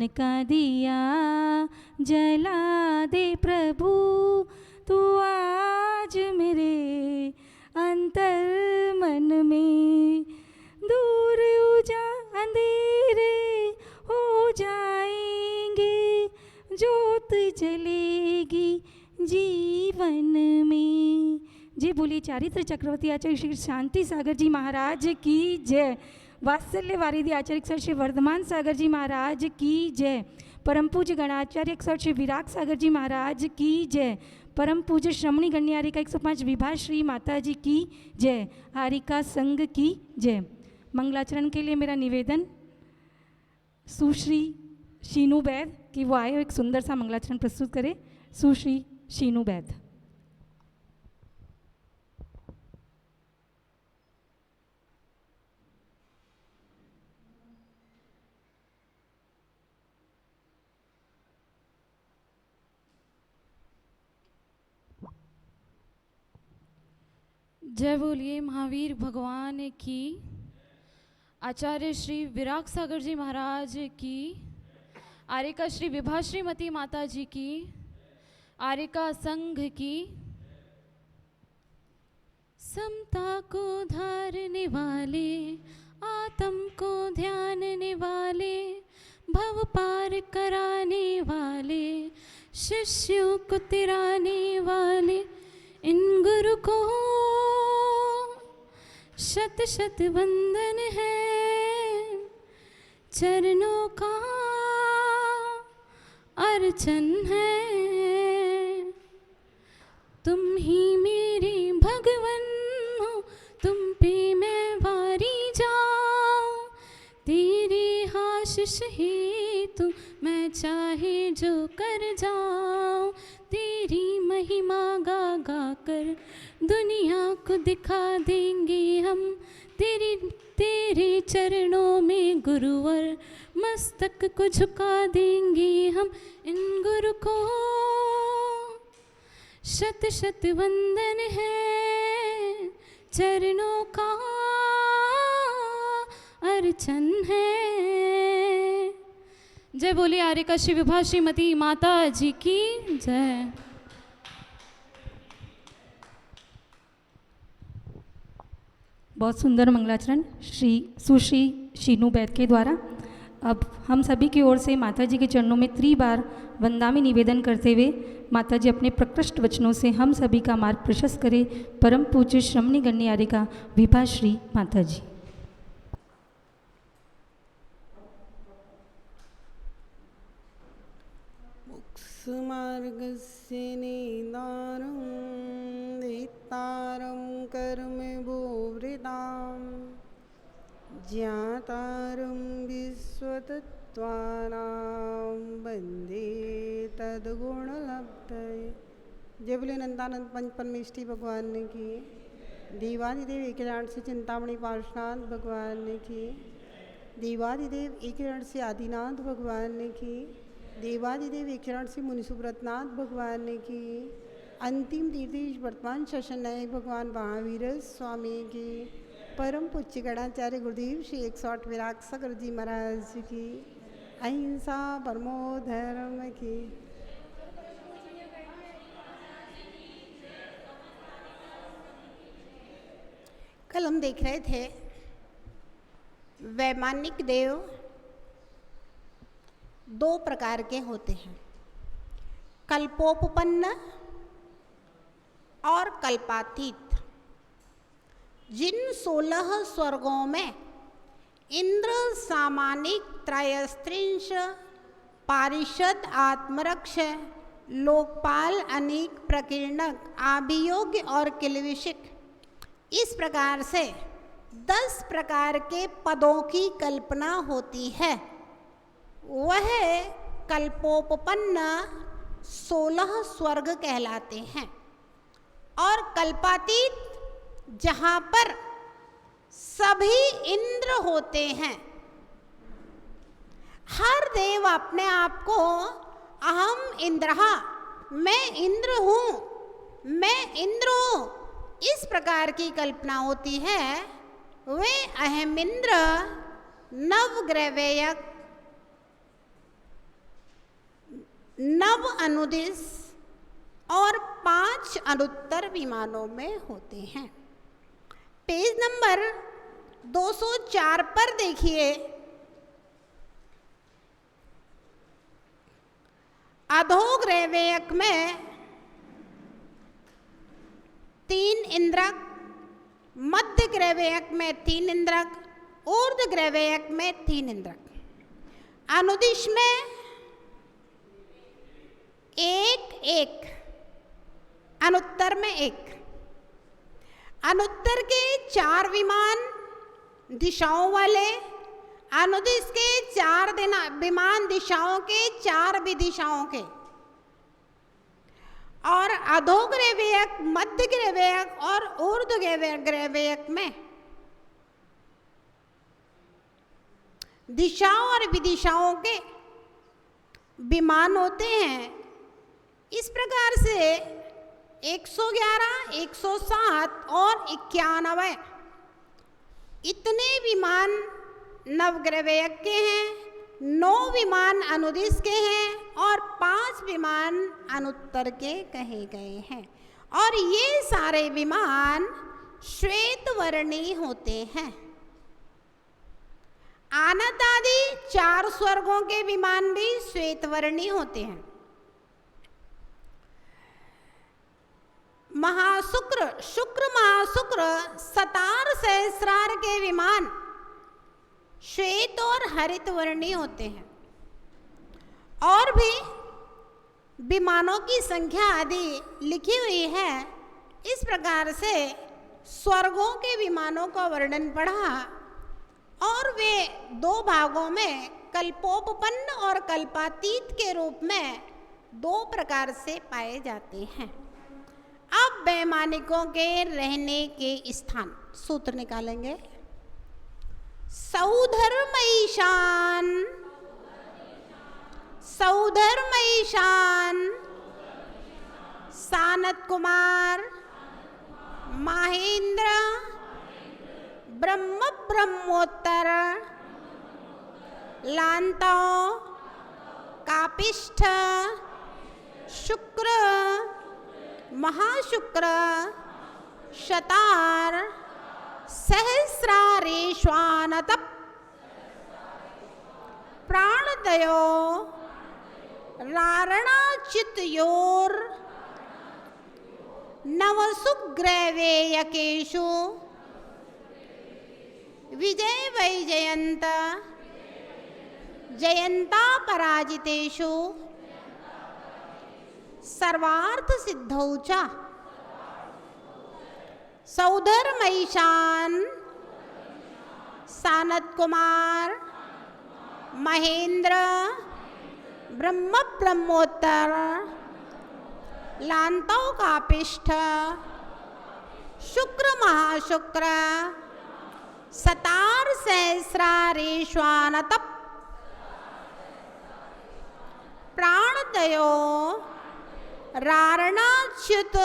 ज्ञान का दिया जला दे प्रभु, तू आज मेरे अंतर मन में। दूर अंधेरे हो जाएंगे, ज्योत जलेगी जीवन में। जय बोलिए चारित्र चक्रवर्ती आचार्य श्री शांति सागर जी महाराज की जय। वात्सल्य वारिधि आचार्य सर श्री वर्धमान सागर जी महाराज की जय। परम पूज्य गणाचार्य सर श्री विराग सागर जी महाराज की जय। परम पूज्य श्रमणी गण्यारिका 105 विभा श्री माता जी की जय। हारिका संघ की जय। मंगलाचरण के लिए मेरा निवेदन सुश्री शीनू बैद कि वो आए एक सुंदर सा मंगलाचरण प्रस्तुत करे। सुश्री शीनू बैद। जय बोलिए महावीर भगवान की। आचार्य श्री विराग सागर जी महाराज की। आर्यका श्री विभा श्रीमती माता जी की। आर्यका संघ की। समता को धारने वाले, आत्म को ध्यानने वाले, भव पार कराने वाले, शिष्यों को तिराने वाले, इन गुरु को शत शत वंदन है। चरणों का अर्चन है। तुम ही मेरे भगवन हो, तुम पे मैं वारी जाऊं। तेरे आशीष हेतु मैं चाहे जो कर जाऊं। तेरी महिमा गा गा कर दुनिया को दिखा देंगे हम। तेरे चरणों में गुरुवर मस्तक को झुका देंगे हम। इन गुरु को शत शत वंदन है। चरणों का अर्चन है। जय बोलिए आर्यका श्री विभा श्रीमती माता जी की जय। बहुत सुंदर मंगलाचरण सुश्री शीनू बैद के द्वारा। अब हम सभी की ओर से माता जी के चरणों में त्रिबार वंदामी निवेदन करते हुए माता जी अपने प्रकृष्ट वचनों से हम सभी का मार्ग प्रशस्त करें। परम पूज्य श्रमणी गण्यारिका विभा श्री माता जी। मार्गस्य नेतारं वेत्तारं कर्म भूवृतां ज्ञातारं विश्वतत्त्वानां वन्दे तद्गुणलब्धये। जय बोले नंदानंद पंच परमेष्टि भगवान की। देवादिदेव एकीकरण से चिंतामणि पार्श्वनाथ भगवान की। देवादिदेव एकीकरण से आदिनाथ भगवान की। देवादिदेव एकीकरण से मुनि सुब्रतनाथ भगवान की। अंतिम तीर्थेश वर्तमान शासन नायक भगवान महावीर स्वामी की। परम पूज्य गणाचार्य गुरुदेव श्री 108 विराग सागर जी महाराज की। अहिंसा परमो धर्म की। कल हम देख रहे थे वैमानिक देव दो प्रकार के होते हैं, कल्पोपपन्न और कल्पातीत। जिन 16 स्वर्गों में इंद्र सामानिक त्रयस्त्रिंश पारिषद आत्मरक्ष लोकपाल अनेक प्रकीर्णक आभियोग्य और किलविषिक इस प्रकार से 10 प्रकार के पदों की कल्पना होती है। वह कल्पोपपन्न 16 स्वर्ग कहलाते हैं। और कल्पातीत जहाँ पर सभी इंद्र होते हैं। हर देव अपने आप को अहम इंद्रहा, मैं इंद्र हूँ, मैं इंद्र हूँ, इस प्रकार की कल्पना होती है। वे अहमिंद्र नवग्रहवेयक 9 अनुदिश और 5 अनुत्तर विमानों में होते हैं। पेज नंबर 204 पर देखिए, अधोग्रैवेयक में 3 इंद्रक, मध्य ग्रैवेयक में 3 इंद्रक, ऊर्ध्व ग्रैवेयक में 3 इंद्रक, अनुदिश में 1-1, अनुत्तर में 1। अनुत्तर के 4 विमान दिशाओं वाले, अनुदिश के 4 विमान दिशाओं के 4 विदिशाओं के, और अधोग्रैवेयक, मध्य ग्रैवेयक और ऊर्ध्व ग्रैवेयक में दिशाओं और विदिशाओं के विमान होते हैं। इस प्रकार से 111, 107 और 91 इतने विमान नवग्रैवेयक के हैं, 9 विमान अनुदिश के हैं और 5 विमान अनुत्तर के कहे गए हैं। और ये सारे विमान श्वेतवर्णी होते हैं। आनत आदि 4 स्वर्गों के विमान भी श्वेतवर्णी होते हैं। महाशुक्र, शुक्र महाशुक्र 17 सहस्रार के विमान श्वेत और हरित वर्णी होते हैं। और भी विमानों की संख्या आदि लिखी हुई है। इस प्रकार से स्वर्गों के विमानों का वर्णन पढ़ा और वे 2 भागों में कल्पोपपन्न और कल्पातीत के रूप में 2 प्रकार से पाए जाते हैं। अब वैमानिकों के रहने के स्थान सूत्र निकालेंगे। सौधर्मईशान, सौधर्मईशान, सानत कुमार, महेंद्र, ब्रह्म ब्रह्मोत्तर, लांतो, कापिष्ठ, शुक्र, महाशुक्र, शतार, सहस्रारेश्वानत, प्राणदयो, रारणाचितयोर, नवसुग्रैवेयकेषु, विजय वैजयंत, जयंता पराजितेषु, सर्वार्थ सिद्धौ च, सौधर्मईशान, सानत कुमार, महेंद्र, ब्रह्म ब्रह्मोत्तर, लांतो कापिष्ठ, शुक्र महाशुक्र, सतार सहस्रारेश्वानत, प्राणदयो, रारणाच्युत,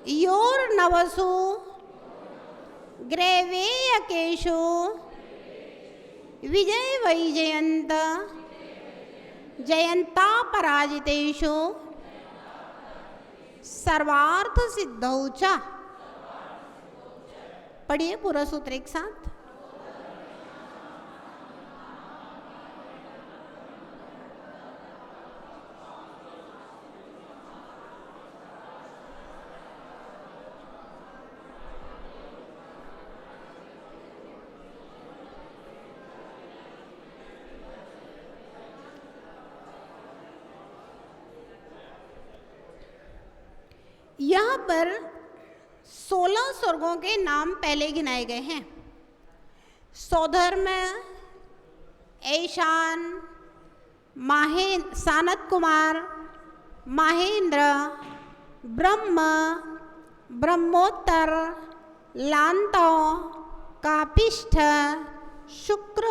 योर्नवसु, ग्रैवेयकेषु, विजय वैजयंत, जयंता पराजितेषु, सर्वार्थ सिद्धौ च। पढ़िए पूरा सूत्र एक साथ। यहाँ पर 16 स्वर्गों के नाम पहले गिनाए गए हैं। सौधर्म, ऐशान, सानत कुमार, महेंद्र, ब्रह्म, ब्रह्मोत्तर, लांतो, कापिष्ठ, शुक्र,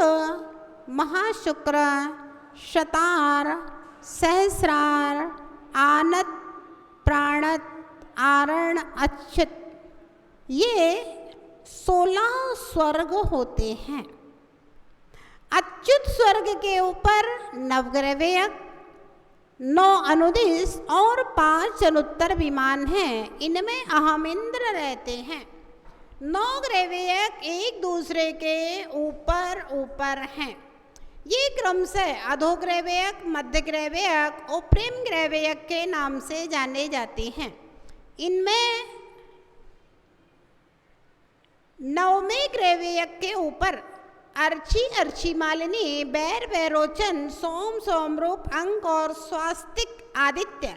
महाशुक्र, शतार, सहस्रार, आनत, प्राणत, आरण, अच्युत, ये 16 स्वर्ग होते हैं। अच्युत स्वर्ग के ऊपर नवग्रैवेयक, 9 अनुदिश और 5 अनुत्तर विमान हैं। इनमें अहम इंद्र रहते हैं। 9 ग्रहवेयक एक दूसरे के ऊपर ऊपर हैं। ये क्रमशः अधोग्रहवेयक, मध्य ग्रहवेयक और प्रेम ग्रहवेयक के नाम से जाने जाते हैं। इनमें 9वें ग्रहवेयक के ऊपर अर्ची, अर्ची मालिनी, बैर, बैरोचन, सोम, सोमरूप, अंक और स्वास्तिक आदित्य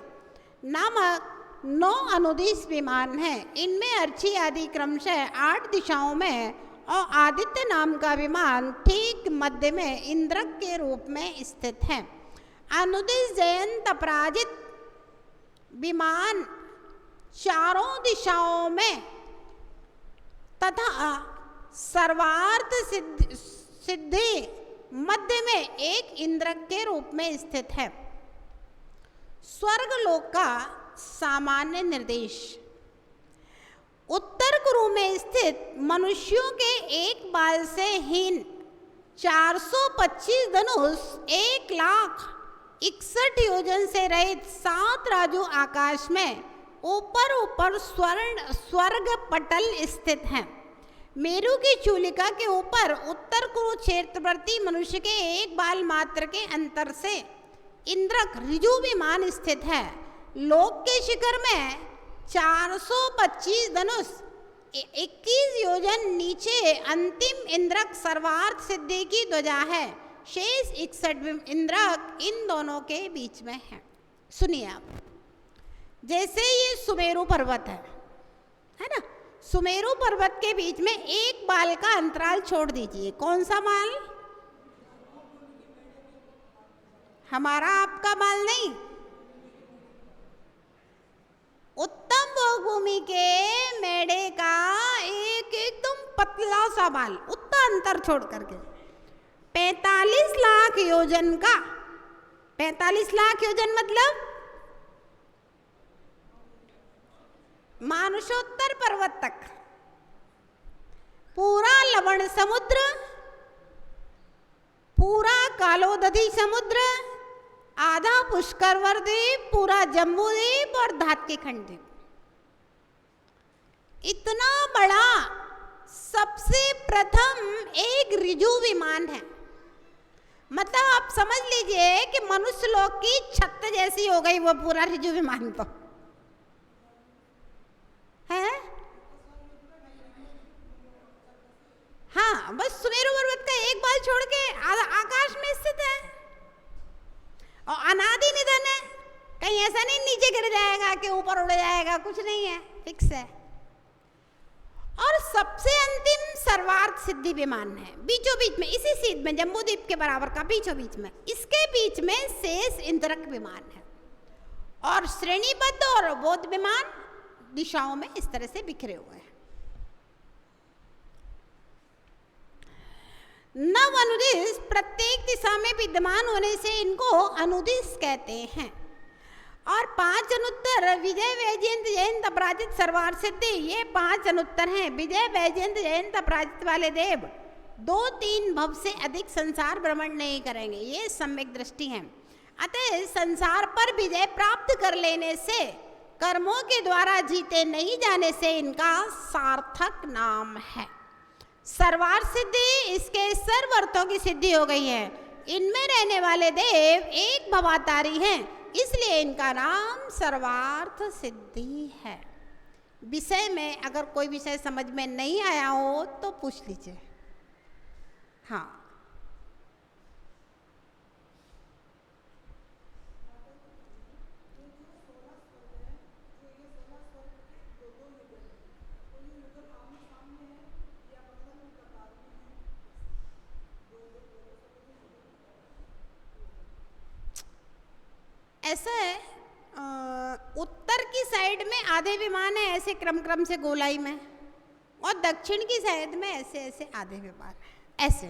नामक 9 अनुदिश विमान हैं। इनमें अर्ची आदि क्रमशः 8 दिशाओं में और आदित्य नाम का विमान ठीक मध्य में इंद्रक के रूप में स्थित है। अनुदिश जयंत अपराजित विमान चारों दिशाओं में तथा सर्वार्थ सिद्धि मध्य में एक इंद्रक के रूप में स्थित है। स्वर्गलोक का सामान्य निर्देश। उत्तर कुरु में स्थित मनुष्यों के एक बाल से हीन 425 धनुष 1,61,000 योजन से रहित 7 राजू आकाश में ऊपर ऊपर स्वर्ग पटल स्थित हैं। मेरु की चूलिका के ऊपर उत्तर कुरु क्षेत्रवर्ती मनुष्य के एक बाल मात्र के अंतर से इंद्रक ऋजु विमान स्थित है। लोक के शिखर में 425 धनुष 21 योजन नीचे अंतिम इंद्रक सर्वार्थ सिद्धि की ध्वजा है। शेष 61 इंद्रक इन दोनों के बीच में है। सुनिए आप, जैसे ये सुमेरु पर्वत है ना, सुमेरु पर्वत के बीच में एक बाल का अंतराल छोड़ दीजिए। कौन सा बाल? हमारा आपका बाल नहीं, उत्तम भोगभूमि के मेढ़े का एक एकदम पतला सा बाल, उतना अंतर छोड़ करके 45 लाख योजन का, 45 लाख योजन मतलब मानुषोत्तर पर्वत तक पूरा लवण समुद्र, पूरा कालोदधी समुद्र, आधा पुष्करवर द्वीप, पूरा जम्बू द्वीप और धात्की खंड द्वीप, इतना बड़ा सबसे प्रथम एक ऋजु विमान है। मतलब आप समझ लीजिए कि मनुष्य लोक की छत जैसी हो गई वो पूरा ऋजु विमान तो है। हाँ, बस सुमेरु पर्वत का एक बाल छोड़ के आकाश में स्थित है और अनादि निधन है। कहीं ऐसा नहीं नीचे गिर जाएगा कि ऊपर उड़ जाएगा, कुछ नहीं है, फिक्स है। और सबसे अंतिम सर्वार्थ सिद्धि विमान है बीचों बीच में, इसी सीध में जम्बू द्वीप के बराबर का बीचों बीच में, इसके बीच में शेष इंद्रक विमान है। और श्रेणीबद्ध और बोध विमान दिशाओं में इस तरह से बिखरे हुए हैं। 9 अनुदिश प्रत्येक दिशा में विद्यमान होने से इनको अनुदिश कहते हैं। और 5 अनुत्तर विजय, वैजयंत, जयंत, अपराजित, सर्वार्थ सिद्धि, ये 5 अनुत्तर हैं। विजय, वैजयंत, जयंत, अपराजित वाले देव 2-3 भव से अधिक संसार भ्रमण नहीं करेंगे, ये सम्यक दृष्टि है। अतः संसार पर विजय प्राप्त कर लेने से, कर्मों के द्वारा जीते नहीं जाने से इनका सार्थक नाम है। सर्वार्थ सिद्धि, इसके सर्व अर्थों की सिद्धि हो गई है। इनमें रहने वाले देव एक भवातारी हैं, इसलिए इनका नाम सर्वार्थ सिद्धि है। विषय में अगर कोई विषय समझ में नहीं आया हो तो पूछ लीजिए। हाँ, ऐसा है, उत्तर की साइड में आधे विमान है ऐसे क्रम से गोलाई में, और दक्षिण की साइड में ऐसे ऐसे आधे विमान है ऐसे।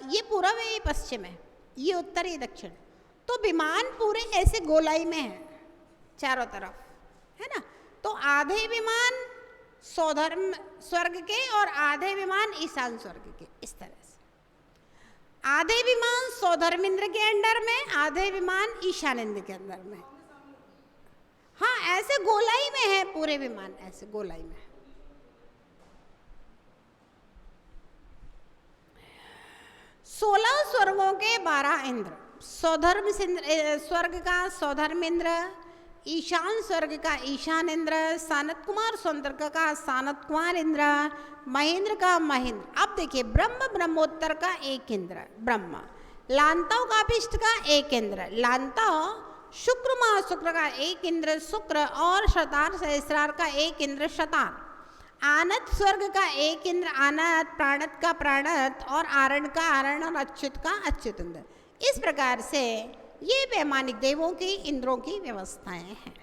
ये पूर्व है, ये पश्चिम है, ये उत्तर, ये दक्षिण। तो विमान पूरे ऐसे गोलाई में है चारों तरफ, है ना। तो आधे विमान सौधर्म स्वर्ग के और आधे विमान ईशान स्वर्ग के, इस तरह से। आधे विमान सौधर्मेंद्र के अंडर में, आधे विमान ईशानेंद्र के अंदर में। हाँ, ऐसे गोलाई में है पूरे विमान, ऐसे गोलाई में। 16 स्वर्गों के 12 इंद्र, सौधर्म स्वर्ग का सौधर्मेंद्र, ईशान स्वर्ग का ईशान इंद्र, सानत कुमार स्वर्ग का सानत कुमार इंद्र, महेंद्र का महेंद्र। अब देखिए, ब्रह्म ब्रह्मोत्तर का एक इंद्र ब्रह्मा, लांताओं का अभिष्ट का एक इंद्र लांताओ, शुक्र महाशुक्र का एक इंद्र शुक्र, और शतार सहस्रार का एक इंद्र शतार, आनत स्वर्ग का एक इंद्र आनत, प्राणत का प्राणत, और आरण का आरण, और अच्युत का अच्युत इंद्र। इस प्रकार से ये वैमानिक देवों की इंद्रों की व्यवस्थाएं हैं।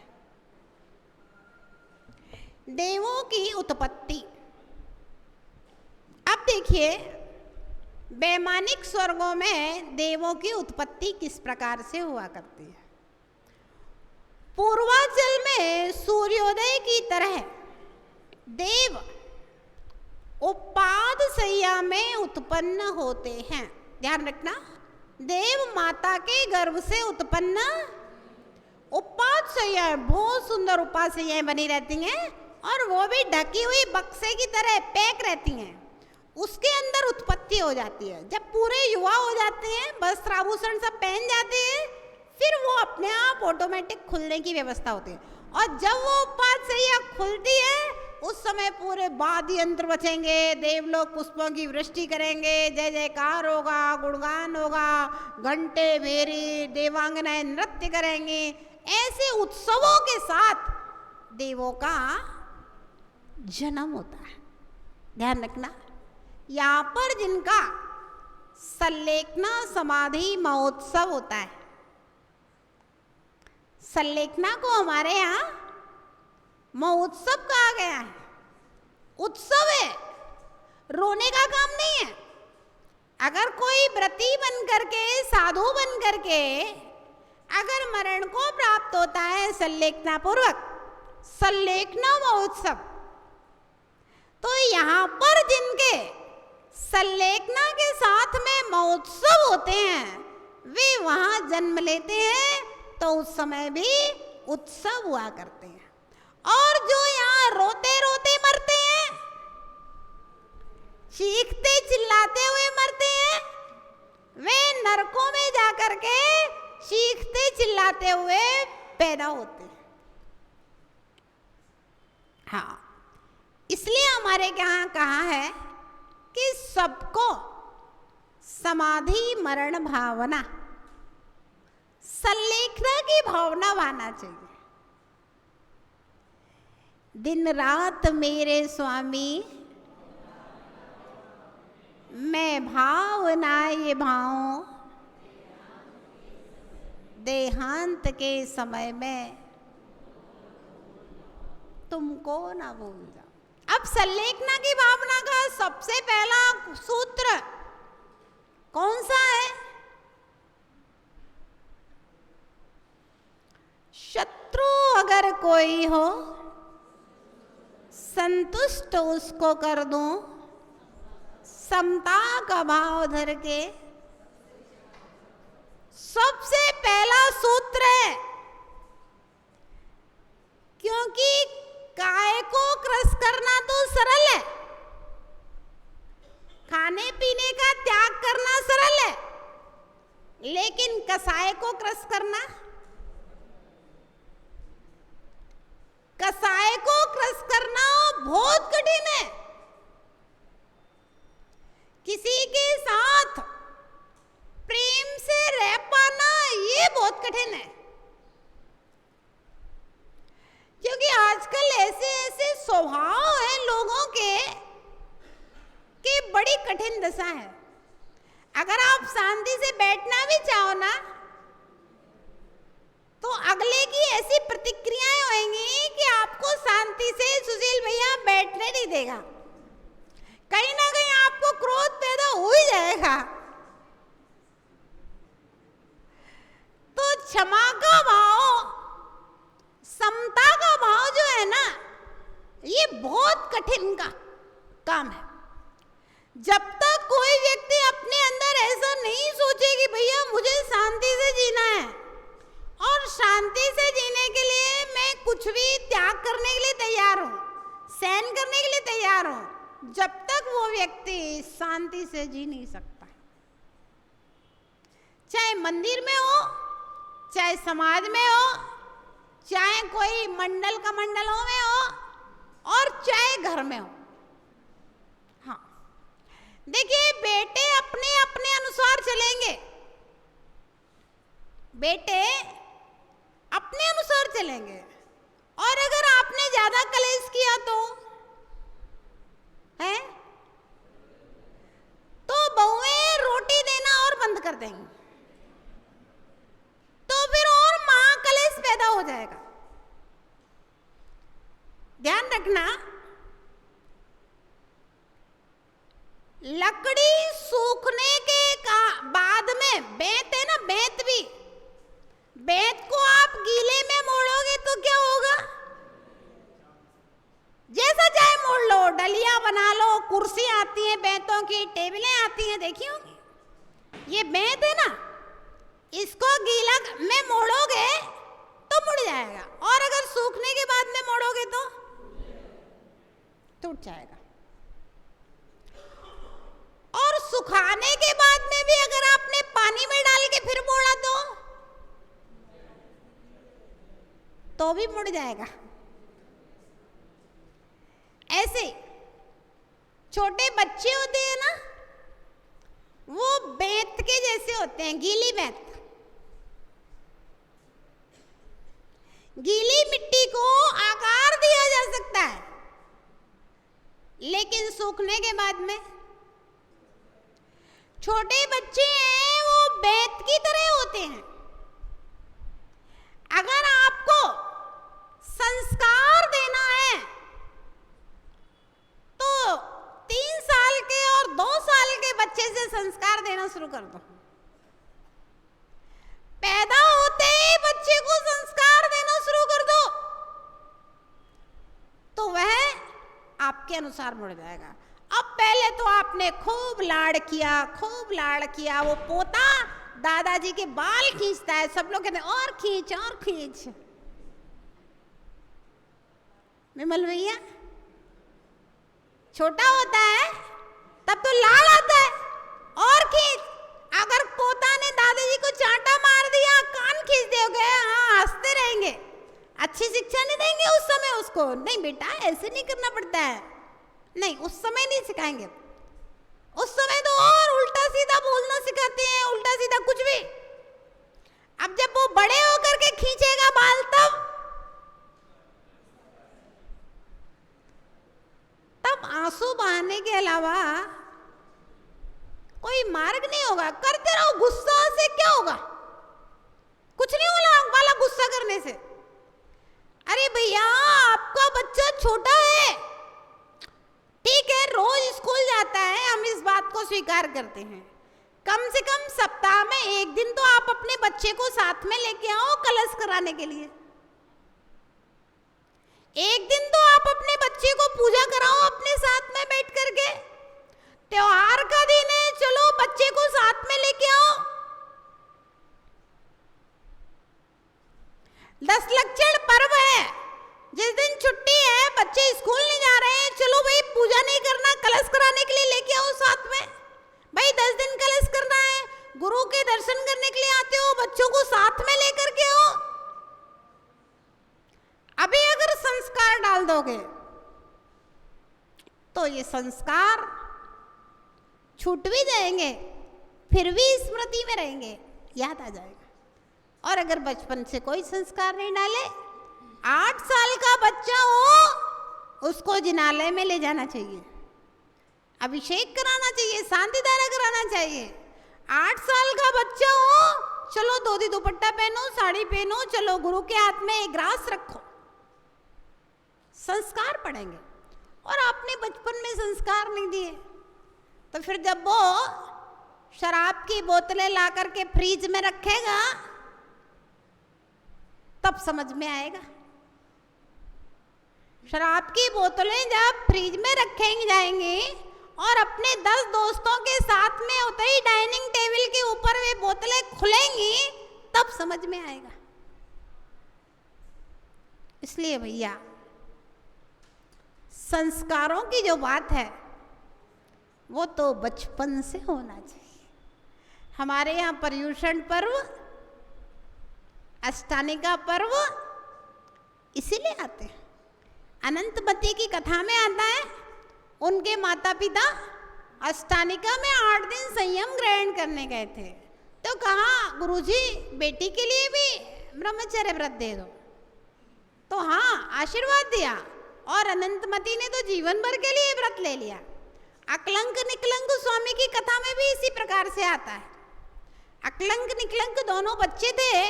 देवों की उत्पत्ति, अब देखिए वैमानिक स्वर्गों में देवों की उत्पत्ति किस प्रकार से हुआ करती है। पूर्वांचल में सूर्योदय की तरह देव उपाद सैया में उत्पन्न होते हैं। ध्यान रखना, देव माता के गर्भ से उत्पन्न उपाद सैया, बहुत सुंदर उपाद सैयाएं बनी रहती हैं, और वो भी ढकी हुई बक्से की तरह पैक रहती हैं। उसके अंदर उत्पत्ति हो जाती है। जब पूरे युवा हो जाते हैं, वस्त्र आभूषण सब पहन जाते हैं, फिर वो अपने आप ऑटोमेटिक खुलने की व्यवस्था होती है। और जब वो उपाद सैया खुलती है, उस समय पूरे वाद्य यंत्र बचेंगे, देवलोक पुष्पों की वृष्टि करेंगे, जय जयकार होगा, गुणगान होगा, घंटे भेरी, देवांगनाएं नृत्य करेंगे। ऐसे उत्सवों के साथ देवों का जन्म होता है। ध्यान रखना, यहाँ पर जिनका सल्लेखना समाधि महोत्सव होता है, सल्लेखना को हमारे यहाँ महोत्सव कहा गया है। उत्सव है, रोने का काम नहीं है। अगर कोई व्रती बन करके, साधु बन करके अगर मरण को प्राप्त होता है सल्लेखना पूर्वक, सल्लेखना महोत्सव, तो यहाँ पर जिनके सल्लेखना के साथ में महोत्सव होते हैं, वे वहाँ जन्म लेते हैं, तो उस समय भी उत्सव हुआ करते हैं। और जो यहाँ रोते रोते मरते हैं, चीखते चिल्लाते हुए मरते हैं, वे नरकों में जाकर के चीखते चिल्लाते हुए पैदा होते हैं। हाँ, इसलिए हमारे यहाँ कहा है कि सबको समाधि मरण भावना, सल्लेखना की भावना आना चाहिए। दिन रात मेरे स्वामी, मैं भावना ये भाऊं, देहांत के समय में तुमको ना भूल जाओ। अब सल्लेखना की भावना का सबसे पहला सूत्र कौन सा है? शत्रु अगर कोई हो, संतुष्ट उसको कर दूं, समता का भाव धर के। सबसे पहला सूत्र है, क्योंकि काय को क्रस करना तो सरल है, खाने पीने का त्याग करना सरल है, लेकिन कसाय को क्रस करना, कसाय को क्रस करना बहुत कठिन है। किसी के साथ प्रेम से रह पाना ये बहुत कठिन है, क्योंकि आजकल ऐसे ऐसे स्वभाव हैं लोगों के कि बड़ी कठिन दशा है। अगर आप शांति से बैठना भी चाहो ना, तो अगले की ऐसी प्रतिक्रियाएं होंगी कि आपको शांति से सुशील भैया बैठने नहीं देगा, कहीं ना कहीं आपको क्रोध पैदा हो ही जाएगा। तो क्षमा का भाव, समता का भाव जो है ना, ये बहुत कठिन का काम है। जब तक कोई व्यक्ति अपने अंदर ऐसा नहीं सोचे कि भैया तैयार हो, जब तक वो व्यक्ति शांति से जी नहीं सकता। चाहे मंदिर में हो, चाहे समाज में हो, चाहे कोई मंडल का मंडलों में हो, और चाहे घर में हो। हाँ, देखिए बेटे अपने अपने अनुसार चलेंगे, बेटे अपने अनुसार चलेंगे, और अगर आपने ज्यादा कलेश किया तो है तो बहुएं रोटी देना और बंद कर देंगी, तो फिर और महाकलेश पैदा हो जाएगा। ध्यान रखना, लकड़ी सूखने के बाद में बेंत है ना, बेंत भी, बेंत को आप गीले में मोड़ोगे तो क्या होगा? जैसा चाहे मोड़ लो, डलिया बना लो, कुर्सी आती है बेंतों की, टेबलें आती हैं, देखी होंगी। ये बेंत है ना, इसको गीला में मोड़ोगे तो मुड़ जाएगा, और अगर सूखने के बाद में मोड़ोगे तो टूट जाएगा। और सुखाने के बाद में भी अगर आपने पानी में डाल के फिर मोड़ा तो भी मुड़ जाएगा। ऐसे छोटे बच्चे होते हैं ना, वो बेंत के जैसे होते हैं, गीली बेंत। गीली मिट्टी को आकार दिया जा सकता है, लेकिन सूखने के बाद में छोटे बच्चे हैं वो बेंत की तरह होते हैं। अगर आपको संस्कार देना है तो 3 साल के और 2 साल के बच्चे से संस्कार देना शुरू कर दो। पैदा होते ही बच्चे को संस्कार देना शुरू कर दो तो वह आपके अनुसार मुड़ जाएगा। अब पहले तो आपने खूब लाड़ किया, खूब लाड़ किया, वो पोता दादाजी के बाल खींचता है, सब लोग कहते हैं और खींच और खींच। विमल भैया, छोटा होता है तब तो लाड़ आता है और खींच। अगर पोता ने दादाजी को चांटा मार दिया, कान खींच दोगे, हाँ हंसते रहेंगे, अच्छी शिक्षा नहीं देंगे उस समय उसको। नहीं बेटा ऐसे नहीं करना पड़ता है, नहीं उस समय नहीं सिखाएंगे, उस समय तो और उल्टा सीधा बोलना सिखाते हैं, उल्टा सीधा कुछ भी। अब जब वो बड़े होकर के खींचेगा बाल तब आंसू बहाने के अलावा कोई मार्ग नहीं होगा। करते रहो, गुस्सा से क्या होगा? कुछ नहीं वाला गुस्सा करने से। अरे भैया आपका बच्चा छोटा है, ठीक है रोज स्कूल जाता है, हम इस बात को स्वीकार करते हैं। कम से कम सप्ताह में 1 दिन तो आप अपने बच्चे को साथ में लेके आओ कलश कराने के लिए। 1 दिन तो आप अपने बच्चे को पूजा कराओ अपने साथ में बैठ करके। त्योहार का दिन है, चलो बच्चे को साथ में लेके आओ। 10 लक्षण पर्व है, जिस दिन छुट्टी है, बच्चे स्कूल नहीं जा रहे हैं, चलो भाई पूजा नहीं करना, कलश कराने के लिए लेके आओ साथ में। भाई 10 दिन कलश करना है, गुरु के दर्शन करने के लिए आते हो, बच्चों को साथ में लेकर के आओ। अभी अगर संस्कार डाल दोगे तो ये संस्कार छूट भी जाएंगे, फिर भी स्मृति में रहेंगे, याद आ जाएगा। और अगर बचपन से कोई संस्कार नहीं डाले, 8 साल का बच्चा हो उसको जिनालय में ले जाना चाहिए, अभिषेक कराना चाहिए, शांति धारा कराना चाहिए। 8 साल का बच्चा हो, चलो धोती दुपट्टा पहनो, साड़ी पहनो, चलो गुरु के हाथ में एक ग्रास रखो, संस्कार पढ़ेंगे। और आपने बचपन में संस्कार नहीं दिए तो फिर जब वो शराब की बोतलें ला करके फ्रिज में रखेगा तब समझ में आएगा। शराब की बोतलें जब फ्रिज में रखेंगी जाएंगी और अपने 10 दोस्तों के साथ में होते ही डाइनिंग टेबल के ऊपर वे बोतलें खुलेंगी तब समझ में आएगा। इसलिए भैया संस्कारों की जो बात है वो तो बचपन से होना चाहिए। हमारे यहाँ पर्युषण पर्व, अष्टानिका पर्व इसीलिए आते हैं। अनंतमती की कथा में आता है उनके माता पिता अष्टानिका में 8 दिन संयम ग्रहण करने गए थे, तो कहा गुरुजी बेटी के लिए भी ब्रह्मचर्य व्रत दे दो। तो हाँ, आशीर्वाद दिया, और अनंतमती ने तो जीवन भर के लिए व्रत ले लिया। अकलंक निकलंक स्वामी की कथा में भी इसी प्रकार से आता है। अकलंक निकलंक दोनों बच्चे थे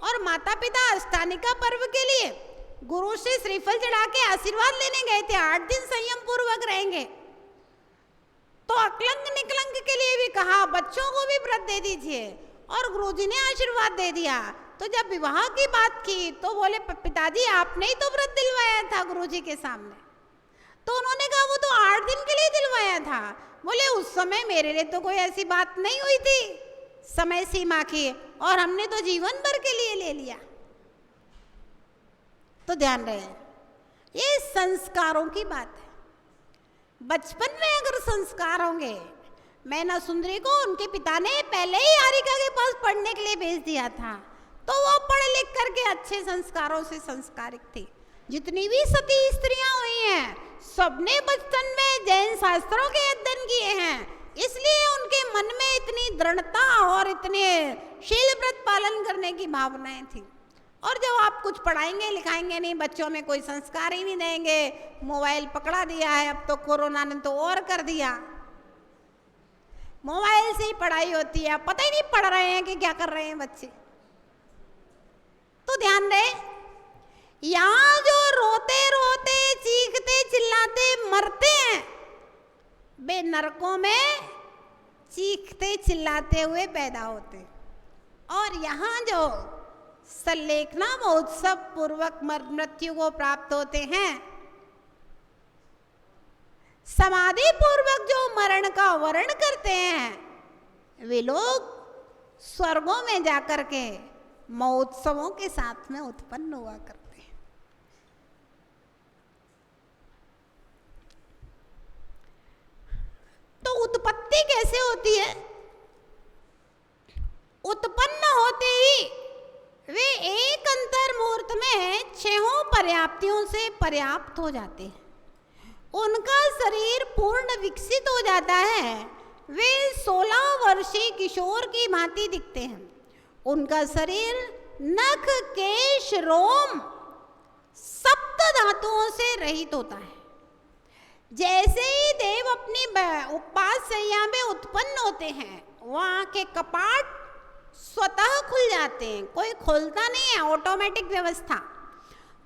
और माता पिता अष्टानिका पर्व के लिए गुरु से श्रीफल चढ़ा के आशीर्वाद लेने गए थे, 8 दिन संयम पूर्वक रहेंगे। तो अकलंक निकलंक के लिए भी कहा बच्चों को भी व्रत दे दीजिए, और गुरुजी ने आशीर्वाद दे दिया। तो जब विवाह की बात की तो बोले पिताजी आपने ही तो व्रत दिलवाया था गुरुजी के सामने। तो उन्होंने कहा वो तो 8 दिन के लिए दिलवाया था। बोले उस समय मेरे लिए तो कोई ऐसी बात नहीं हुई थी समय सीमा की, और हमने तो जीवन भर के लिए ले लिया। तो ध्यान रहे, ये संस्कारों की बात है। बचपन में अगर संस्कार होंगे, मैना सुंदरी को उनके पिता ने पहले ही हारिका के पास पढ़ने के लिए भेज दिया था, तो वो पढ़ लिख करके अच्छे संस्कारों से संस्कारित थी। जितनी भी सती स्त्रियां हुई हैं, सबने बचपन में जैन शास्त्रों के अध्ययन किए हैं, इसलिए उनके मन में इतनी दृढ़ता और इतने शील व्रत पालन करने की भावनाएं थी। और जब आप कुछ पढ़ाएंगे लिखाएंगे नहीं, बच्चों में कोई संस्कार ही नहीं देंगे, मोबाइल पकड़ा दिया है, अब तो कोरोना ने तो और कर दिया, मोबाइल से ही पढ़ाई होती है, पता ही नहीं पढ़ रहे हैं कि क्या कर रहे हैं बच्चे। तो ध्यान रहे, यहाँ जो रोते रोते चीखते चिल्लाते मरते हैं, वे नरकों में चीखते चिल्लाते हुए पैदा होते। और यहाँ जो सल्लेखना महोत्सव पूर्वक मृत्यु को प्राप्त होते हैं, समाधि पूर्वक जो मरण का वर्ण करते हैं, वे लोग स्वर्गों में जाकर के महोत्सवों के साथ में उत्पन्न हुआ करते हैं। तो उत्पत्ति कैसे होती है? उत्पन्न होते ही वे एक अंतर मुहूर्त में 6 पर्याप्तियों से पर्याप्त हो जाते हैं। उनका शरीर पूर्ण विकसित हो जाता है, वे 16 वर्षीय किशोर की भांति दिखते हैं। उनका शरीर नख केश रोम सप्त धातुओं से रहित होता है। जैसे ही देव अपनी उपास शैया में उत्पन्न होते हैं, वहाँ के कपाट स्वतः खुल जाते हैं, कोई खोलता नहीं है, ऑटोमेटिक व्यवस्था।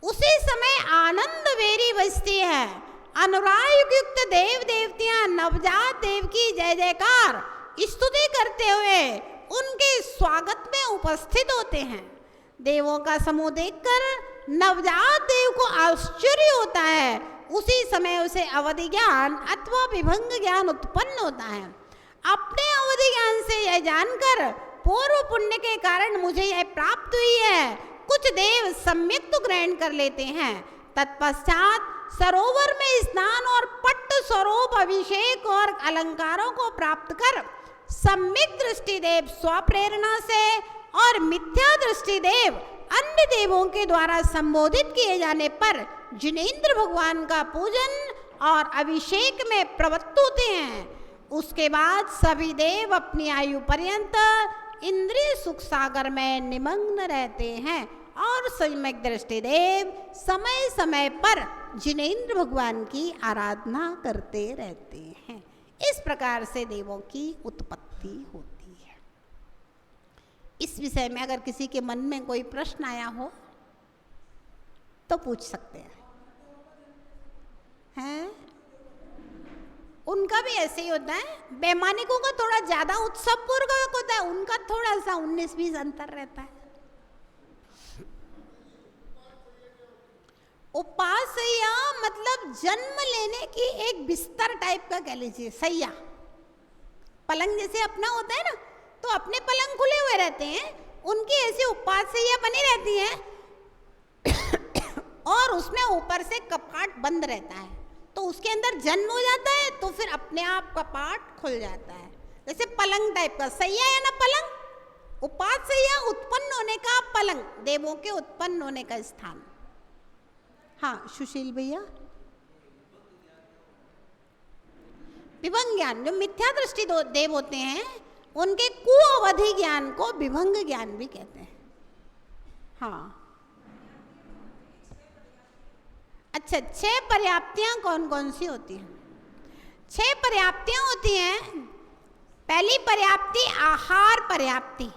उसी समय आनंद वेरी बजती है, अनुराग युक्त देव देवतियां नवजात देव की जय जयकार स्तुति करते हुए उनके स्वागत में उपस्थित होते हैं। देवों का समूह देखकर नवजात देव को आश्चर्य होता है। उसी समय उसे अवधि ज्ञान अथवा विभंग ज्ञान उत्पन्न होता है। अपने अवधि ज्ञान से यह जानकर पूर्व पुण्य के कारण मुझे यह प्राप्त हुई है, कुछ देव सम्यक तो ग्रहण कर लेते हैं। तत्पश्चात सरोवर में स्नान और पट्ट स्वरूप अभिषेक और अलंकारों को प्राप्त कर सम्यक दृष्टि देव स्वप्रेरणा से और मिथ्या दृष्टि देव अन्य देवों के द्वारा संबोधित किए जाने पर जिनेंद्र भगवान का पूजन और अभिषेक में प्रवृत्त होते हैं। उसके बाद सभी देव अपनी आयु पर्यंत इंद्रिय सुख सागर में निमग्न रहते हैं और सम्यक दृष्टि देव समय समय पर जिनेंद्र भगवान की आराधना करते रहते हैं। इस प्रकार से देवों की उत्पत्ति होती है। इस विषय में अगर किसी के मन में कोई प्रश्न आया हो तो पूछ सकते हैं? उनका भी ऐसे ही होता है। वैमानिकों का थोड़ा ज्यादा उत्सव पूर्वक होता है, उनका थोड़ा सा 19-20 अंतर रहता है। उपासया मतलब जन्म लेने की एक बिस्तर टाइप का कह लीजिए, सैया। पलंग जैसे अपना होता है ना, तो अपने पलंग खुले हुए रहते हैं, उनकी ऐसी उपासया बनी रहती है और उसमें ऊपर से कपाट बंद रहता है, तो उसके अंदर जन्म हो जाता है तो फिर अपने आप का पाठ खुल जाता है। जैसे पलंग टाइप का, सैया है ना पलंग, उपात सैया उत्पन्न होने का पलंग, देवों के उत्पन्न होने का स्थान। हाँ सुशील भैया, विभंग ज्ञान, जो मिथ्या दृष्टि देव होते हैं उनके कुअवधि ज्ञान को विभंग ज्ञान भी कहते हैं। हाँ अच्छा, 6 पर्याप्तियां कौन कौन सी होती हैं? 6 पर्याप्तियां होती हैं। पहली पर्याप्ति आहार पर्याप्ति।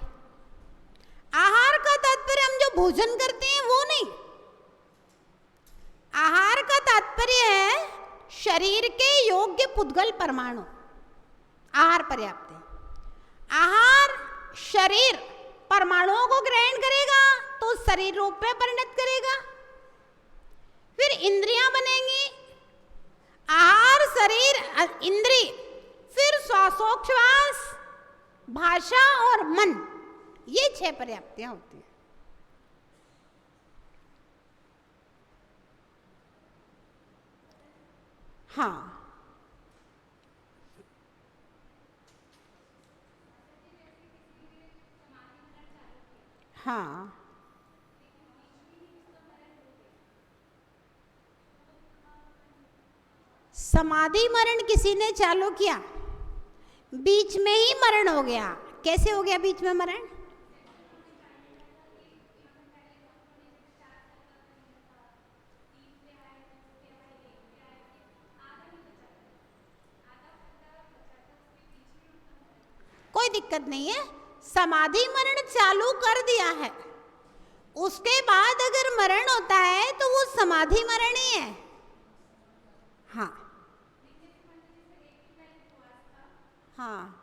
आहार का तात्पर्य हम जो भोजन करते हैं वो नहीं, आहार का तात्पर्य है शरीर के योग्य पुद्गल परमाणु, आहार पर्याप्ति। आहार शरीर परमाणुओं को ग्रहण करेगा तो शरीर रूप में परिणत करेगा, फिर इंद्रियां बनेंगी, आहार शरीर इंद्री, फिर श्वासोच्छ्वास, भाषा और मन, ये 6 पर्याप्तियां होती हैं। हाँ हाँ समाधि मरण किसी ने चालू किया, बीच में ही मरण हो गया। कैसे हो गया बीच में मरण? कोई दिक्कत नहीं है, समाधि मरण चालू कर दिया है, उसके बाद अगर मरण होता है तो वो समाधि मरण ही है। हाँ हाँ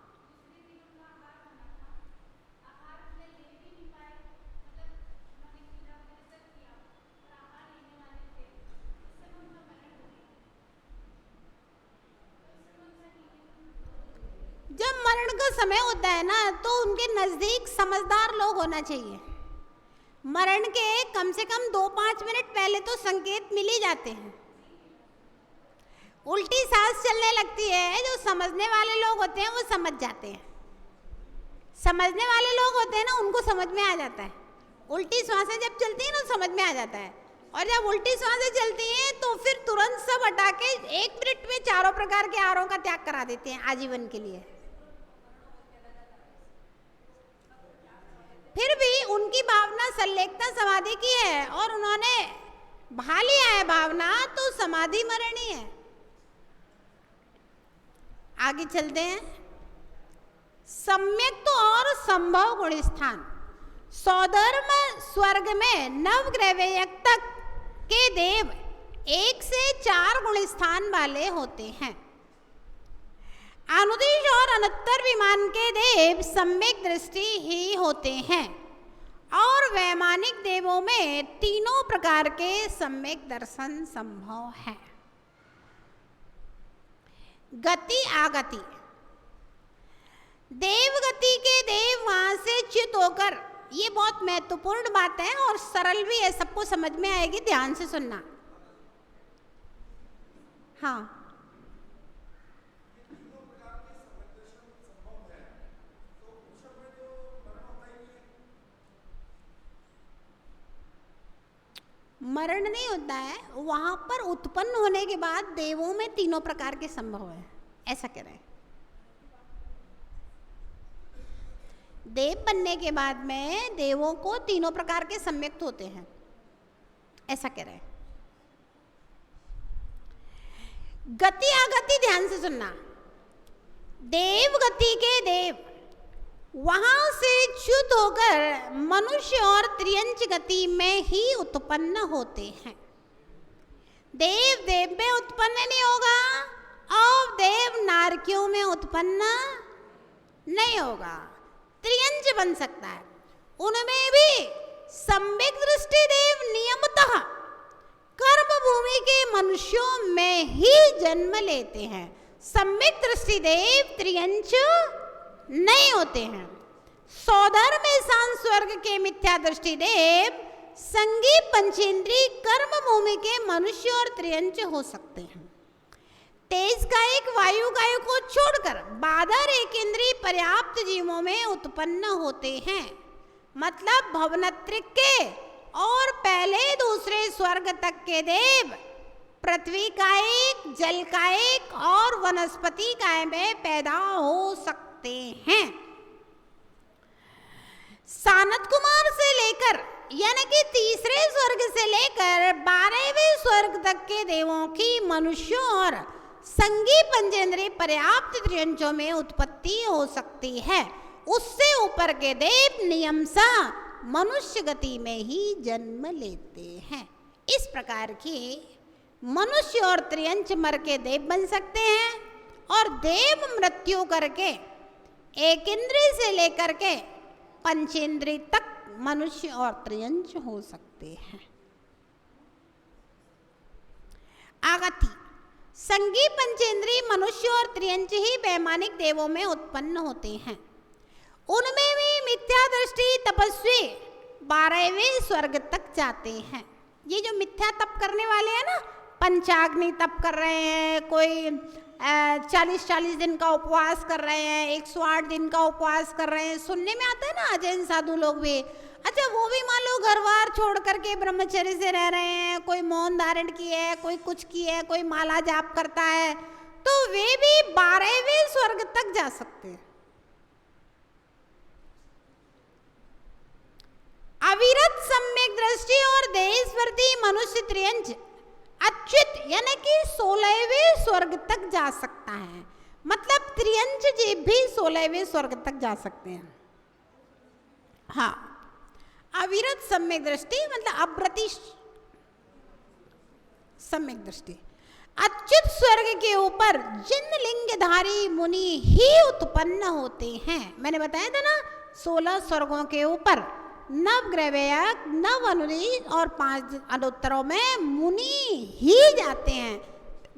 जब मरण का समय होता है ना तो उनके नजदीक समझदार लोग होना चाहिए। मरण के कम से कम 2-5 मिनट पहले तो संकेत मिल ही जाते हैं। उल्टी सांस चलने लगती है, जो समझने वाले लोग होते हैं वो समझ जाते हैं। समझने वाले लोग होते हैं ना, उनको समझ में आ जाता है। उल्टी सांसें जब चलती हैं ना समझ में आ जाता है, और जब उल्टी सांसें चलती हैं तो फिर तुरंत सब हटा के 1 मिनट में 4 प्रकार के आहारों का त्याग करा देते हैं आजीवन के लिए। फिर भी उनकी भावना संलेखता समाधि की है और उन्होंने भा लिया है भावना, तो समाधि मरण ही है। आगे चलते हैं। सम्यक तो और संभव गुण स्थान, सौधर्म स्वर्ग में नवग्रह तक के देव 1 से 4 गुण स्थान वाले होते हैं। अनुदिश और अनुत्तर विमान के देव सम्यक दृष्टि ही होते हैं, और वैमानिक देवों में तीनों प्रकार के सम्यक दर्शन संभव है। गति आगति, देवगति के देव वहां से च्युत होकर, ये बहुत महत्वपूर्ण बात है और सरल भी है, सबको समझ में आएगी, ध्यान से सुनना। हाँ मरण नहीं होता है, वहां पर उत्पन्न होने के बाद देवों में तीनों प्रकार के संभव है, ऐसा कह रहे हैं। देव बनने के बाद में देवों को तीनों प्रकार के सम्यक्त होते हैं, ऐसा कह रहे हैं। गति आगति ध्यान से सुनना। देव गति के देव वहां से च्युत होकर मनुष्य और त्रियंच गति में ही उत्पन्न होते हैं। देव देव में उत्पन्न नहीं होगा और देव नारकियों में उत्पन्न नहीं होगा, त्रियंच बन सकता है। उनमें भी सम्यक दृष्टि देव नियमतः कर्म भूमि के मनुष्यों में ही जन्म लेते हैं। सम्यक दृष्टि देव त्रियंच नहीं होते हैं। सौधर्म शान स्वर्ग के मिथ्या दृष्टि देव संगी पंचेंद्री कर्म भूमि के मनुष्य और त्रियंच हो सकते हैं। तेज कायिक वायु कायिक को छोड़कर बादर एक इंद्रिय पर्याप्त जीवों में उत्पन्न होते हैं। मतलब भवनत्रिक के और पहले दूसरे स्वर्ग तक के देव पृथ्वी कायिक, जल कायिक और वनस्पति काय में पैदा हो सकते हैं। सानत कुमार से लेकर यानी कि तीसरे स्वर्ग से लेकर 12वें स्वर्ग तक के देवों की मनुष्यों और संगी पंचेंद्रिय पर्याप्त त्रियंचों में उत्पत्ति हो सकती है। उससे ऊपर के देव नियमतः मनुष्य गति में ही जन्म लेते हैं। इस प्रकार की मनुष्य और त्रियंच मर के देव बन सकते हैं और देव मृत्यु करके एक इंद्रिय से लेकर के पंचेंद्रिय तक मनुष्य और त्रियंच हो सकते हैं। आगति संगी पंचेंद्रिय मनुष्य और त्रियंच ही वैमानिक देवों में उत्पन्न होते हैं। उनमें भी मिथ्या दृष्टि तपस्वी 12वें स्वर्ग तक जाते हैं। ये जो मिथ्या तप करने वाले हैं ना, पंचाग्नि तप कर रहे हैं, कोई 40-40 दिन का उपवास कर रहे हैं, 108 दिन का उपवास कर रहे हैं, सुनने में आता है ना अजैन साधु लोग भी। अच्छा, वो भी मान लो घर बार छोड़ करके ब्रह्मचर्य से रह रहे हैं, कोई मौन धारण की है, कोई कुछ की है, कोई माला जाप करता है, तो वे भी 12वें स्वर्ग तक जा सकते हैं। अविरत सम्यक दृष्टि और देशवर्ती मनुष्य त्रियंच अच्युत यानी कि 16वें स्वर्ग तक जा सकता है। मतलब त्रियंच जीव भी 16वें स्वर्ग तक जा सकते हैं। हाँ, अविरत सम्यक दृष्टि मतलब अप्रति सम्यक दृष्टि। अच्युत स्वर्ग के ऊपर जिन लिंगधारी मुनि ही उत्पन्न होते हैं। मैंने बताया था ना 16 स्वर्गों के ऊपर नव ग्रहवयक, नव अनुरी और 5 अनुत्तरों में मुनि ही जाते हैं।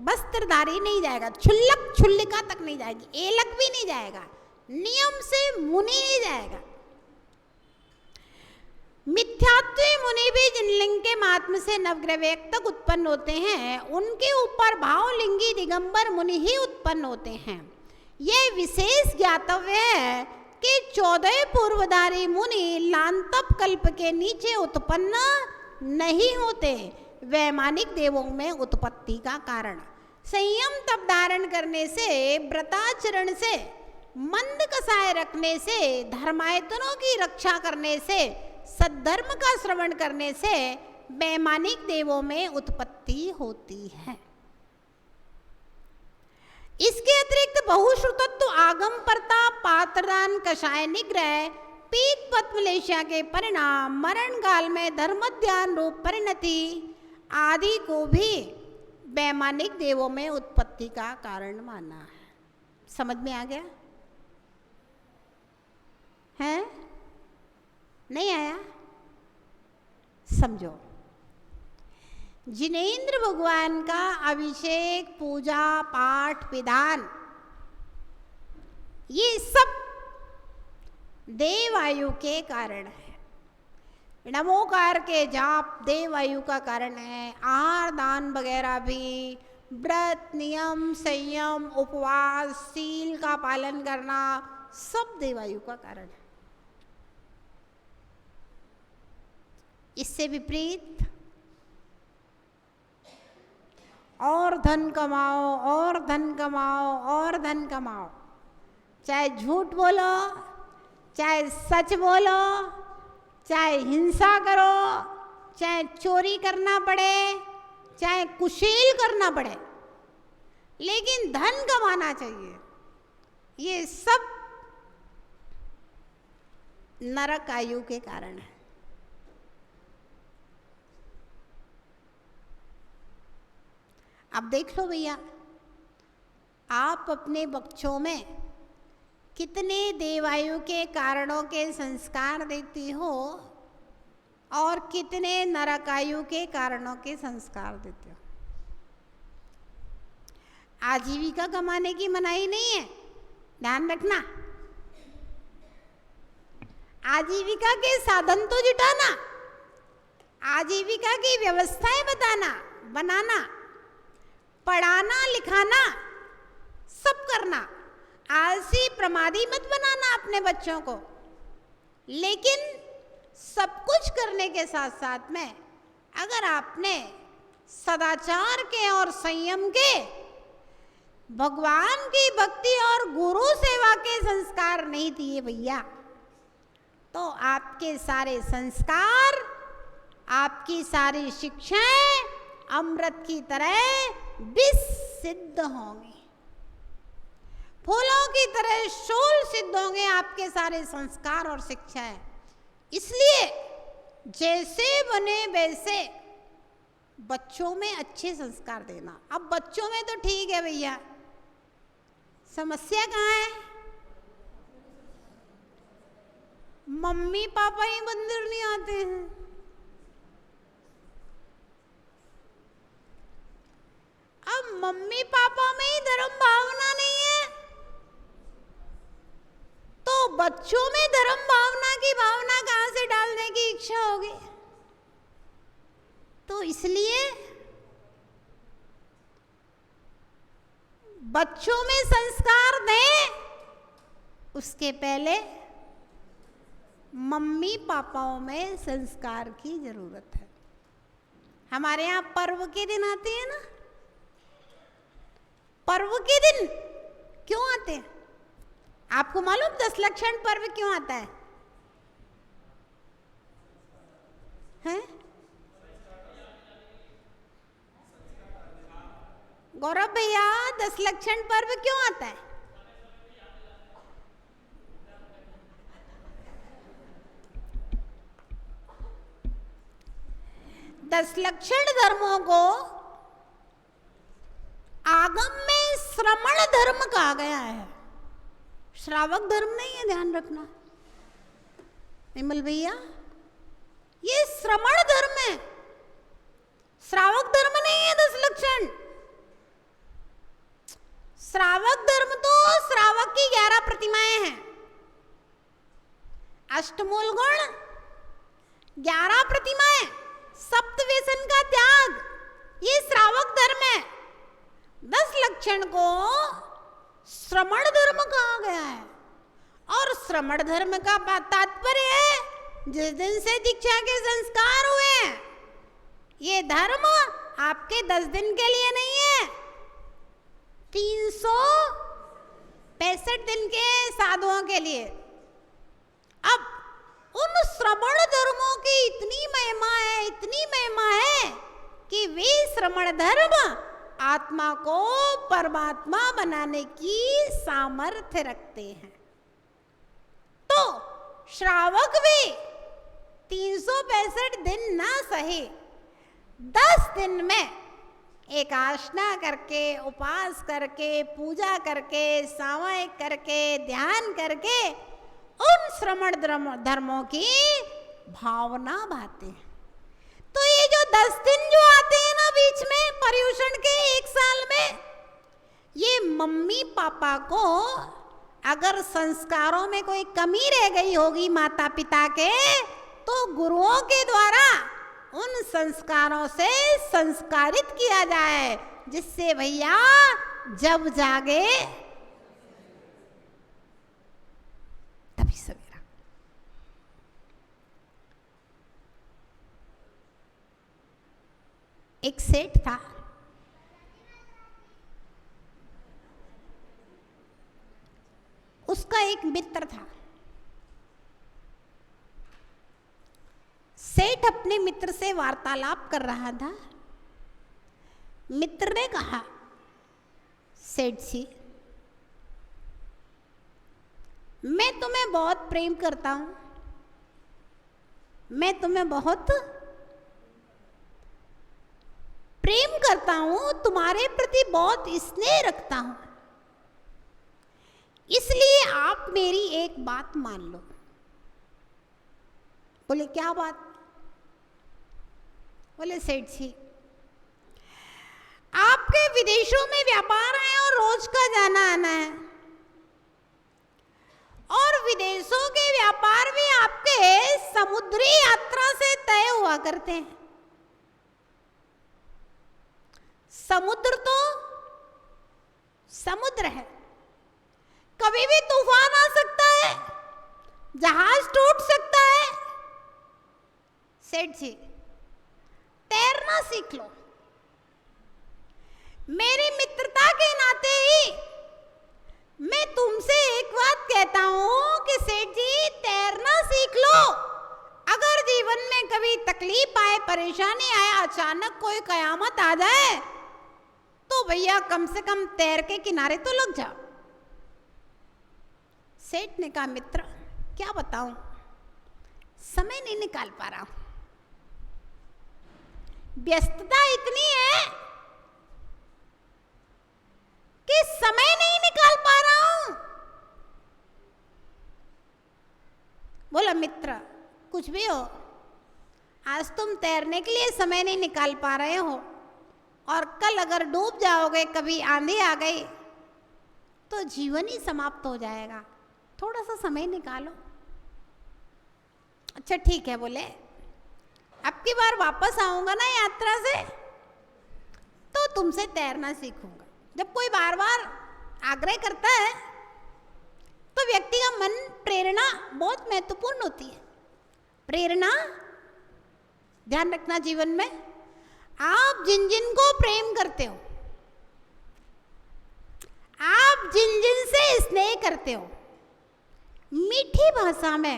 वस्त्रधारी नहीं जाएगा, छुल्लक छुल्लिका तक नहीं जाएगी, एलक भी नहीं जाएगा, नियम से मुनि नहीं जाएगा। मिथ्यात्वी मुनि भी जिन लिंग के महात्म से नवग्रहवयक तक उत्पन्न होते हैं, उनके ऊपर भावलिंगी दिगंबर मुनि ही उत्पन्न होते हैं। यह विशेष ज्ञातव्य है कि 14 पूर्वधारी मुनि लांतप कल्प के नीचे उत्पन्न नहीं होते। वैमानिक देवों में उत्पत्ति का कारण संयम तप धारण करने से, व्रताचरण से, मंद कसाय रखने से, धर्मायतनों की रक्षा करने से, सद्धर्म का श्रवण करने से वैमानिक देवों में उत्पत्ति होती है। इसके अतिरिक्त बहुश्रुतत्व, आगम परता, पात्रदान, कषाय निग्रह, पीत पद्मलेशा के परिणाम, मरण काल में धर्मध्यान रूप परिणति आदि को भी वैमानिक देवों में उत्पत्ति का कारण माना है। समझ में आ गया है? नहीं आया? समझो, जिनेंद्र भगवान का अभिषेक, पूजा पाठ विधान, ये सब देवायु के कारण है। नमोकार के जाप देवायु का कारण है। आहार दान वगैरह भी, व्रत, नियम, संयम, उपवास, शील का पालन करना, सब देवायु का कारण है। इससे विपरीत और धन कमाओ और धन कमाओ और धन कमाओ, चाहे झूठ बोलो, चाहे सच बोलो, चाहे हिंसा करो, चाहे चोरी करना पड़े, चाहे कुशील करना पड़े, लेकिन धन कमाना चाहिए। ये सब नरक आयु के कारण है। अब देख लो भैया, आप अपने बच्चों में कितने देवायु के कारणों के संस्कार देती हो और कितने नरकायु के कारणों के संस्कार देते हो। आजीविका कमाने की मनाही नहीं है, ध्यान रखना। आजीविका के साधन तो जुटाना, आजीविका की व्यवस्थाएं बनाना, पढ़ाना लिखाना सब करना, आलसी प्रमादी मत बनाना अपने बच्चों को। लेकिन सब कुछ करने के साथ साथ में अगर आपने सदाचार के और संयम के, भगवान की भक्ति और गुरु सेवा के संस्कार नहीं दिए भैया, तो आपके सारे संस्कार, आपकी सारी शिक्षाएं अमृत की तरह विष सिद्ध होंगे, फूलों की तरह शोल सिद्ध होंगे आपके सारे संस्कार और शिक्षाएं। इसलिए जैसे बने वैसे बच्चों में अच्छे संस्कार देना। अब बच्चों में तो ठीक है भैया, समस्या कहाँ है? मम्मी पापा ही मंदिर नहीं आते हैं। अब मम्मी पापा में ही धर्म भावना नहीं है, तो बच्चों में धर्म भावना की भावना कहां से डालने की इच्छा होगी? तो इसलिए बच्चों में संस्कार दें, उसके पहले मम्मी पापाओं में संस्कार की जरूरत है। हमारे यहाँ पर्व के दिन आते हैं ना, पर्व के दिन क्यों आते हैं? आपको मालूम 10 लक्षण पर्व क्यों आता है? हैं? गौरव भैया, 10 लक्षण पर्व क्यों आता है? दस लक्षण धर्मों को आगम में श्रमण धर्म कहा गया है, श्रावक धर्म नहीं है, ध्यान रखना विमल भैया, ये श्रमण धर्म है, श्रावक धर्म नहीं है 10 लक्षण। श्रावक धर्म तो श्रावक की 11 प्रतिमाएं हैं, अष्टमूल गुण, 11 प्रतिमाएं, सप्त व्यसन का त्याग, ये श्रावक धर्म है। 10 लक्षण को श्रमण धर्म कहा गया है। और श्रमण धर्म का तात्पर्य है जिस दिन से दीक्षा के संस्कार हुए हैं, ये धर्म आपके 10 दिन के लिए नहीं है, 365 दिन के साधुओं के लिए। अब उन श्रमण धर्मों की इतनी महिमा है, इतनी महिमा है कि वे श्रमण धर्म आत्मा को परमात्मा बनाने की सामर्थ्य रखते हैं। तो श्रावक भी 365 दिन ना सहे, 10 दिन में एकादशा करके, उपास करके, पूजा करके, सामयिक करके, ध्यान करके उन श्रमण धर्मों की भावना भाते हैं। तो ये जो 10 दिन जो आते हैं ना बीच में पर्युषण के 1 साल में, ये मम्मी पापा को अगर संस्कारों में कोई कमी रह गई होगी माता पिता के, तो गुरुओं के द्वारा उन संस्कारों से संस्कारित किया जाए, जिससे भैया जब जागे तभी सवेरा। एक सेठ था, उसका एक मित्र था। सेठ अपने मित्र से वार्तालाप कर रहा था। मित्र ने कहा, सेठ जी, मैं तुम्हें बहुत प्रेम करता हूं, मैं तुम्हें बहुत प्रेम करता हूं, तुम्हारे प्रति बहुत स्नेह रखता हूं, इसलिए आप मेरी एक बात मान लो। बोले क्या बात? बोले सेठ जी, आपके विदेशों में व्यापार है और रोज का जाना आना है, और विदेशों के व्यापार भी आपके समुद्री यात्रा से तय हुआ करते हैं। समुद्र तो समुद्र है, कभी भी तूफान आ सकता है, जहाज टूट सकता है। सेठ जी तैरना सीख लो। मेरी मित्रता के नाते ही मैं तुमसे एक बात कहता हूं कि सेठ जी तैरना सीख लो। अगर जीवन में कभी तकलीफ आए, परेशानी आए, अचानक कोई कयामत आ जाए, तो भैया कम से कम तैर के किनारे तो लग जाओ। सेठ ने कहा मित्र क्या बताऊं, समय नहीं निकाल पा रहा हूं, व्यस्तता इतनी है कि समय नहीं निकाल पा रहा हूं। बोला मित्र कुछ भी हो, आज तुम तैरने के लिए समय नहीं निकाल पा रहे हो और कल अगर डूब जाओगे, कभी आंधी आ गई तो जीवन ही समाप्त हो जाएगा, थोड़ा सा समय निकालो। अच्छा ठीक है, बोले अब की बार वापस आऊंगा ना यात्रा से तो तुमसे तैरना सीखूंगा। जब कोई बार बार आग्रह करता है तो व्यक्ति का मन, प्रेरणा बहुत महत्वपूर्ण होती है। प्रेरणा ध्यान रखना जीवन में, आप जिन जिन को प्रेम करते हो, आप जिन जिन से स्नेह करते हो, मीठी भाषा में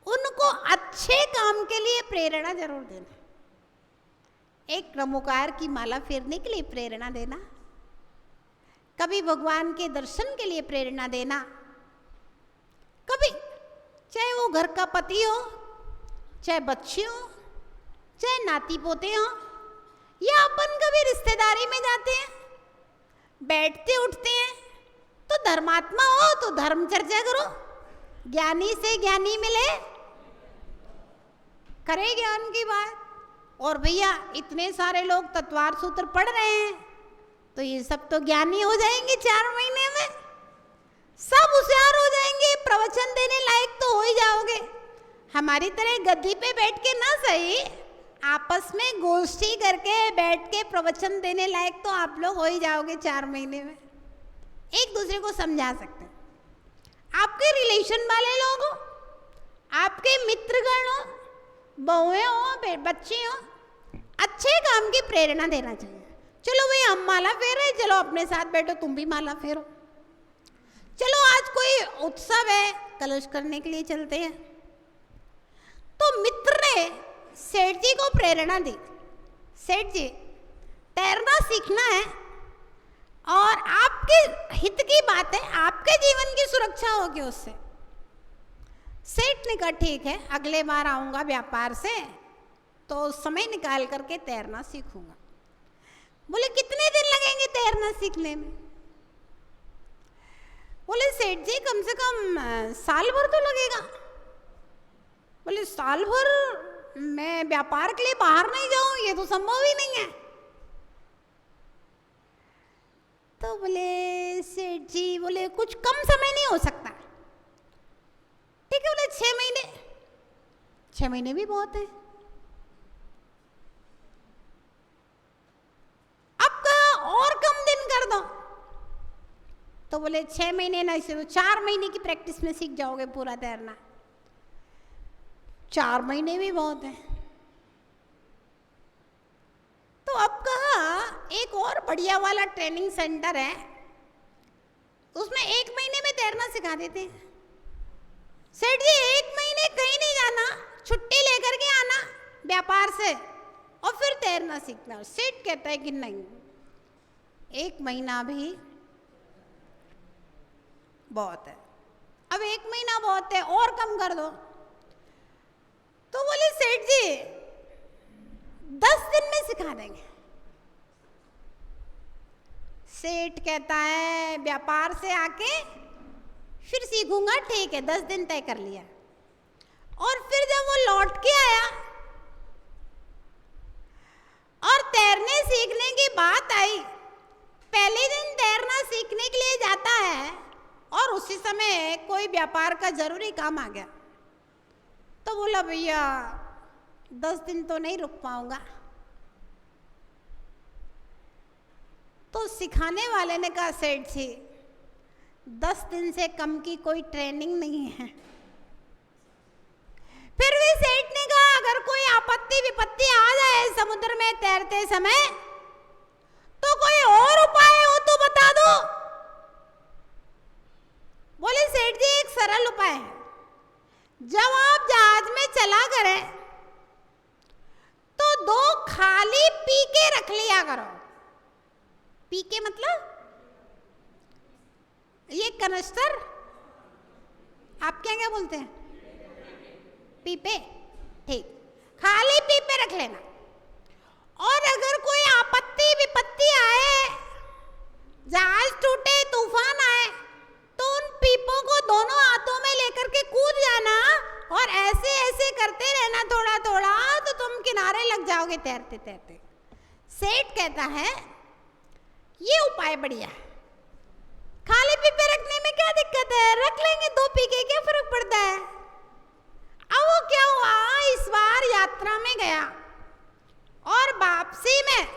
उनको अच्छे काम के लिए प्रेरणा जरूर देना। एक नमोकार की माला फेरने के लिए प्रेरणा देना, कभी भगवान के दर्शन के लिए प्रेरणा देना, कभी चाहे वो घर का पति हो, चाहे बच्चे हो, चाहे नाती पोते हो, या अपन कभी रिश्तेदारी में जाते हैं, बैठते उठते हैं, तो धर्मात्मा हो तो धर्म चर्चा करो, ज्ञानी से ज्ञानी मिले, करे ज्ञान की बात। और भैया इतने सारे लोग तत्वार सूत्र पढ़ रहे हैं तो ये सब तो ज्ञानी हो जाएंगे 4 महीने में, सब होशियार हो जाएंगे, प्रवचन देने लायक तो हो ही जाओगे। हमारी तरह गद्दी पे बैठ के ना सही, आपस में गोष्ठी करके बैठ के प्रवचन देने लायक तो आप लोग हो ही जाओगे 4 महीने में। एक दूसरे को समझा सकते हैं। आपके रिलेशन वाले लोग हो, आपके मित्रगण हो, बहुएं हो, बच्चे हो, अच्छे काम की प्रेरणा देना चाहिए। चलो भाई हम माला फेर रहे, चलो अपने साथ बैठो, तुम भी माला फेरो। चलो आज कोई उत्सव है, कलश करने के लिए चलते हैं। तो मित्र ने सेठ जी को प्रेरणा दी, सेठ जी तैरना सीखना है और आपके हित की बात है, आपके जीवन की सुरक्षा होगी उससे। सेठ ने कहा ठीक है, अगले बार आऊंगा व्यापार से तो समय निकाल करके तैरना सीखूंगा। बोले कितने दिन लगेंगे तैरना सीखने में? बोले सेठ जी कम से कम साल भर तो लगेगा। बोले साल भर मैं व्यापार के लिए बाहर नहीं जाऊं, ये तो संभव ही नहीं है। तो बोले सेठ जी बोले कुछ कम समय नहीं हो सकता? ठीक है, बोले 6 महीने। 6 महीने भी बहुत है। अब कहा और कम दिन कर दो। तो बोले 6 महीने नहीं सिर्फ 4 महीने की प्रैक्टिस में सीख जाओगे पूरा तैरना। 4 महीने भी बहुत है। तो अब कहा एक और बढ़िया वाला ट्रेनिंग सेंटर है, उसमें 1 महीने में तैरना सिखा देते हैं। सेठ जी 1 महीने कहीं नहीं जाना, छुट्टी लेकर के आना व्यापार से और फिर तैरना सीखना। सेठ कहता है कि नहीं, 1 महीना भी बहुत है। अब 1 महीना बहुत है, और कम कर दो। तो बोले सेठ जी 10 दिन में सिखा देंगे। सेठ कहता है व्यापार से आके फिर सीखूंगा, ठीक है 10 दिन तय कर लिया। और फिर जब वो लौट के आया और तैरने सीखने की बात आई, पहले दिन तैरना सीखने के लिए जाता है और उसी समय कोई व्यापार का जरूरी काम आ गया। तो बोला भैया 10 दिन तो नहीं रुक पाऊंगा। तो सिखाने वाले ने कहा सेठ जी 10 दिन से कम की कोई ट्रेनिंग नहीं है। फिर भी सेठ ने कहा अगर कोई आपत्ति विपत्ति आ जाए समुद्र में तैरते समय तो कोई और उपाय हो तो बता दो। बोले सेठ जी एक सरल उपाय है, जब आप जहाज में चला करें तो 2 खाली पीके रख लिया करो। पीके मतलब ये कनस्तर, आप क्या क्या बोलते हैं, पीपे, ठीक, खाली पीपे रख लेना। और अगर कोई आपत्ति विपत्ति आए, जहाज टूटे, तूफान आए, तो उन पीपों को दोनों हाथों में लेकर के कूद जाना और ऐसे ऐसे करते रहना थोड़ा थोड़ा, तो तुम किनारे लग जाओगे तैरते तैरते। सेठ कहता है ये उपाय बढ़िया है, खाली पीपे रखने में क्या दिक्कत है, रख लेंगे 2 पीके, क्या फर्क पड़ता है। अब वो क्या हुआ, इस बार यात्रा में गया और वापसी में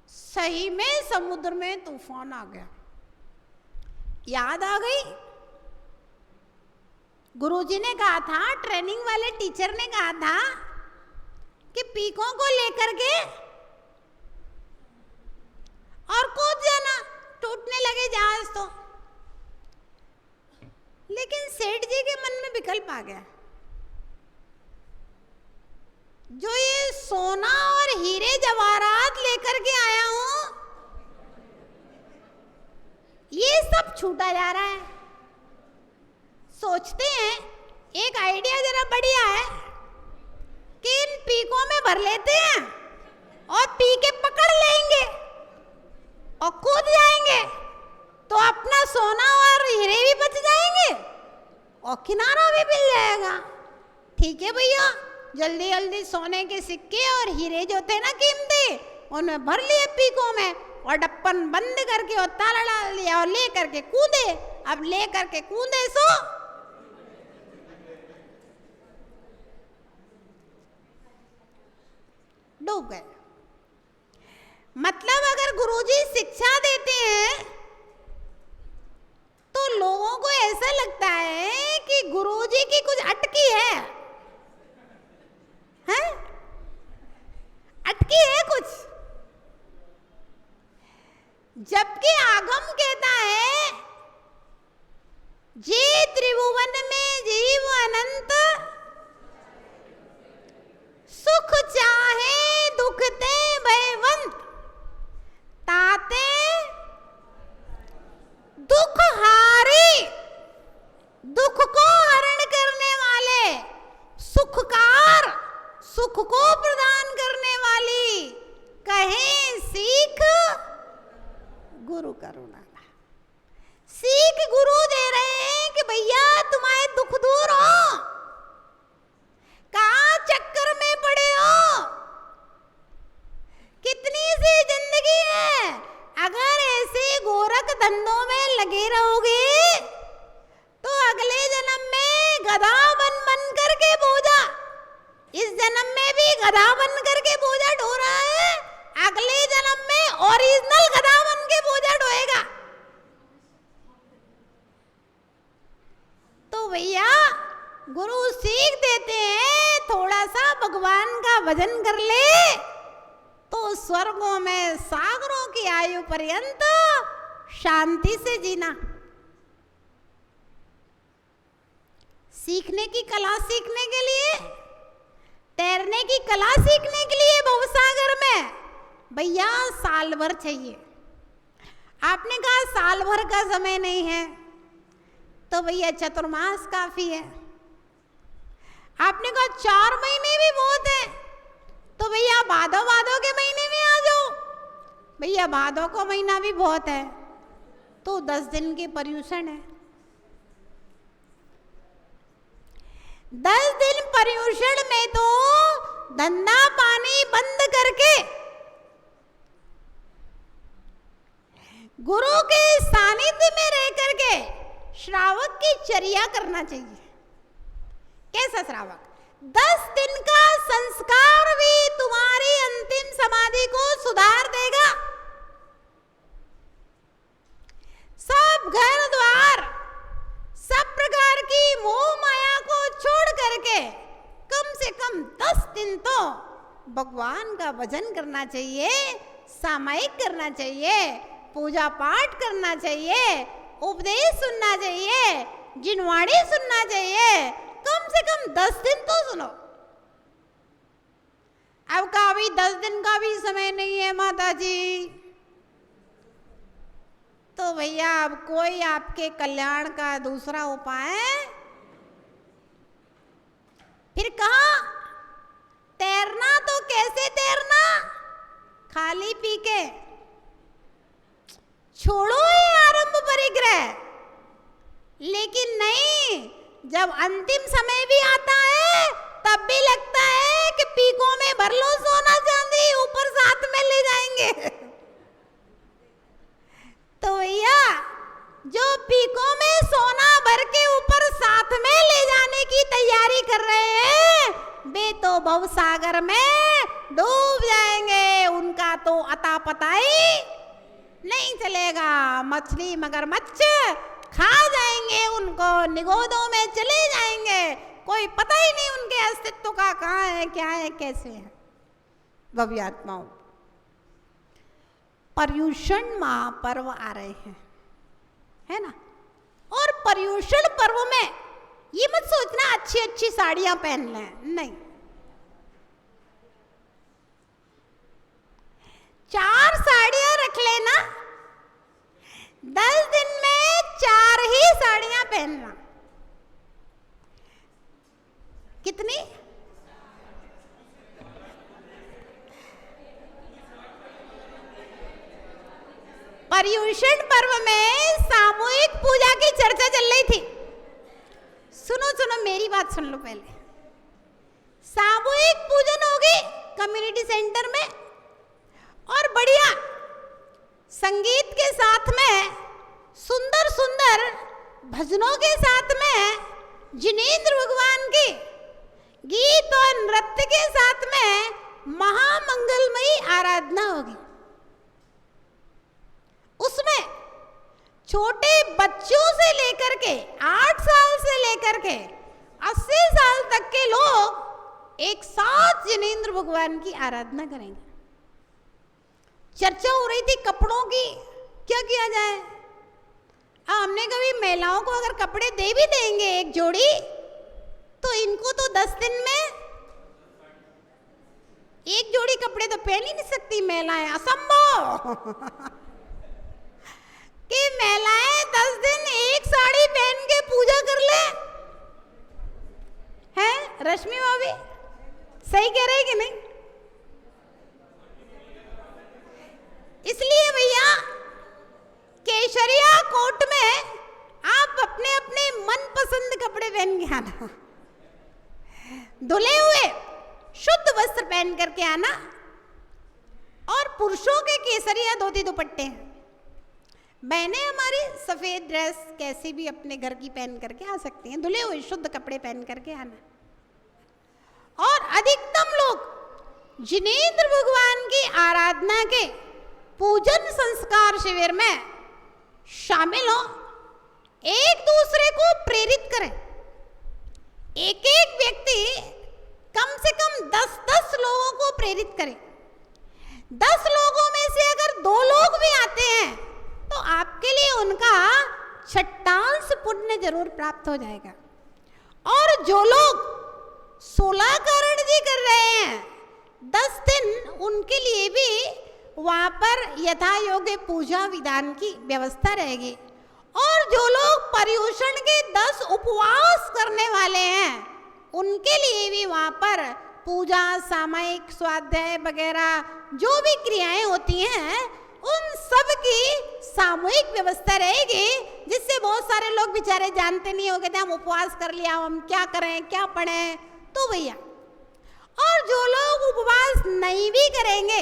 सही में समुद्र में तूफान आ गया। याद आ गई, गुरुजी ने कहा था, ट्रेनिंग वाले टीचर ने कहा था कि पीकों को लेकर के और कूद जाना, टूटने लगे जहाज तो। लेकिन सेठ जी के मन में विकल्प आ गया, जो ये सोना और हीरे जवाहरात लेकर के आया हूं ये सब छूटा जा रहा है। सोचते हैं एक आइडिया जरा बढ़िया है कि इन पीकों में भर लेते हैं और पीके पकड़ लेंगे और कूद जाएंगे, तो अपना सोना और हीरे भी बच जाएंगे और किनारा भी मिल जाएगा। ठीक है भैया, जल्दी जल्दी सोने के सिक्के और हीरे जो थे ना कीमती, उनमें भर लिए पीकों में और ढक्कन बंद करके और ताला डाल लिया और ले करके कूदे। अब ले करके कूदे सो डूब गए। मतलब अगर गुरुजी शिक्षा देते हैं तो लोगों को ऐसा लगता है कि गुरुजी की कुछ अटकी है, हैं? अटकी है कुछ, जबकि आगम कहता है जे त्रिभुवन में जीव अनंत सुख चाहे दुख ते भयवंत ताते दुख हारी, दुख को हरण करने वाले, सुखकार, सुख को प्रदान करने वाली, कहे सीख गुरु करुणा। सीख गुरु दे रहे हैं कि भैया तुम्हारे दुख दूर हो, कहाँ चक्कर में पड़े हो, कितनी सी जिंदगी है, अगर ऐसे गोरख धंधों में लगे रहोगे तो अगले जन्म में गधा बन करके बोझा, इस जन्म में भी गधा बन करके बोझा ढो रहा है, अगले जन्म में ओरिजिनल गधा बन के बोझा ढोएगा। तो भैया गुरु सीख देते हैं, थोड़ा सा भगवान का भजन कर ले तो स्वर्गों में सागरों की आयु पर्यंत शांति से जीना। सीखने की कला सीखने के लिए, तैरने की कला सीखने के लिए भवसागर में भैया साल भर चाहिए। आपने कहा साल भर का समय नहीं है, तो भैया चतुर्मास काफी है। आपने कहा 4 महीने भी बहुत है, तो भैया भादो के महीने में आ जाओ। भैया भादो का महीना भी बहुत है, तो 10 दिन की पर्यूषण है। 10 दिन पर्यूषण में तो धंधा पानी बंद करके गुरु के सानिध्य में रह करके श्रावक की चर्या करना चाहिए। कैसा श्रावक? 10 दिन का संस्कार भी तुम्हारी अंतिम समाधि को सुधार देगा। दिन तो भगवान का भजन करना चाहिए, सामायिक करना चाहिए, पूजा पाठ करना चाहिए, उपदेश सुनना चाहिए, जिनवाणी सुनना चाहिए, कम से कम 10 दिन तो सुनो। अब का अभी 10 दिन का भी समय नहीं है माता जी, तो भैया अब कोई आपके कल्याण का दूसरा उपाय फिर कहा तैरना, तो कैसे तैरना? खाली पी के छोड़ो ये आरंभ परिग्रह। लेकिन नहीं, जब अंतिम समय भी आता है तब भी लगता है कि पीकों में भर लो सोना चांदी, ऊपर साथ में ले जाएंगे। तो भैया जो पीकों में सोना भर के ऊपर साथ में ले जाने की तैयारी कर रहे हैं, वे तो भवसागर में डूब जाएंगे, उनका तो अता पता ही नहीं चलेगा। मछली मगरमच्छ खा जाएंगे उनको, निगोदों में चले जाएंगे, कोई पता ही नहीं उनके अस्तित्व का, कहाँ है, क्या है, कैसे है। भव्यात्माओं, पर्युषण महापर्व आ रहे हैं, है ना। और पर्युषण पर्व में ये मत सोचना अच्छी अच्छी साड़ियां पहन लें, नहीं। 4 साड़ियां रख लेना, 10 दिन में 4 ही साड़ियां पहनना। कितनी? पर्युषण पर्व में सामूहिक पूजा की चर्चा चल रही थी। सुनो सुनो, मेरी बात सुन लो पहले। सामूहिक पूजन होगी कम्युनिटी सेंटर में, और बढ़िया संगीत के साथ में, सुंदर सुंदर भजनों के साथ में जिनेंद्र भगवान की गीत और नृत्य के साथ में महामंगलमयी आराधना होगी। उसमें छोटे बच्चों से लेकर के 8 साल से लेकर के 80 साल तक के लोग एक साथ जिनेंद्र भगवान की आराधना करेंगे। चर्चा हो रही थी कपड़ों की, क्या किया जाए। हमने कभी महिलाओं को अगर कपड़े दे भी देंगे एक जोड़ी, तो इनको तो 10 दिन में एक जोड़ी कपड़े तो पहन ही नहीं सकती महिलाएं, असंभव। कि महिलाएं 10 दिन एक साड़ी पहन के पूजा कर ले, हैं रश्मि भाभी, सही कह रहे कि नहीं? इसलिए भैया केशरिया कोट में आप अपने अपने मनपसंद कपड़े पहन के आना, धुले हुए शुद्ध वस्त्र पहन करके आना। और पुरुषों के केसरिया धोती दुपट्टे हैं, बहनें हमारी सफेद ड्रेस कैसी भी अपने घर की पहन करके आ सकती हैं, धुले हुए शुद्ध कपड़े पहन करके आना। और अधिकतम लोग जिनेंद्र भगवान की आराधना के पूजन संस्कार शिविर में शामिल हो, एक दूसरे को प्रेरित करें। एक एक व्यक्ति कम से कम 10-10 लोगों को प्रेरित करें। 10 लोगों में से अगर 2 लोग भी आते हैं तो आपके लिए उनका छटांश पुण्य जरूर प्राप्त हो जाएगा। और जो लोग 16 कारण जी कर रहे हैं 10 दिन, उनके लिए भी वहाँ पर यथा योग्य पूजा विधान की व्यवस्था रहेगी। और जो लोग पर्युषण के 10 उपवास करने वाले हैं, उनके लिए भी वहाँ पर पूजा, सामायिक स्वाध्याय वगैरह जो भी क्रियाएं होती हैं, उन सब की सामूहिक व्यवस्था रहेगी, जिससे बहुत सारे लोग बेचारे जानते नहीं हो गए, हम उपवास कर लिया, हम क्या करें, क्या पढ़ें। तो भैया, और जो लोग उपवास नहीं भी करेंगे,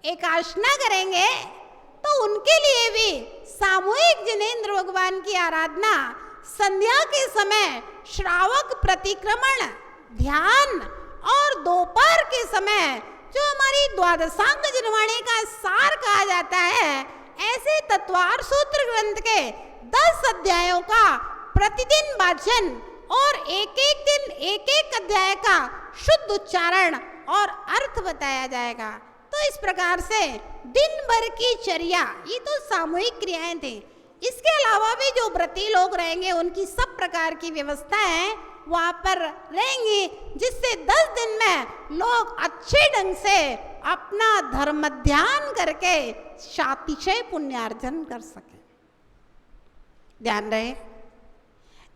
एकादशना करेंगे, तो उनके लिए भी सामूहिक जिनेंद्र भगवान की आराधना संध्या के समय श्रावक प्रतिक्रमण ध्यान, और दोपहर के समय जो हमारी द्वादशांग जिनवाणी का सार कहा जाता है, ऐसे तत्वार सूत्र ग्रंथ के 10 अध्यायों का प्रतिदिन वाचन और एक एक दिन एक एक अध्याय का शुद्ध उच्चारण और अर्थ बताया जाएगा। तो इस प्रकार से दिन भर की चर्या, ये तो सामूहिक क्रियाएं थी। इसके अलावा भी जो व्रती लोग रहेंगे उनकी सब प्रकार की व्यवस्था है वहां पर रहेंगी, जिससे 10 दिन में लोग अच्छे ढंग से अपना धर्म ध्यान करके अतिशय पुण्यार्जन कर सके। ध्यान रहे,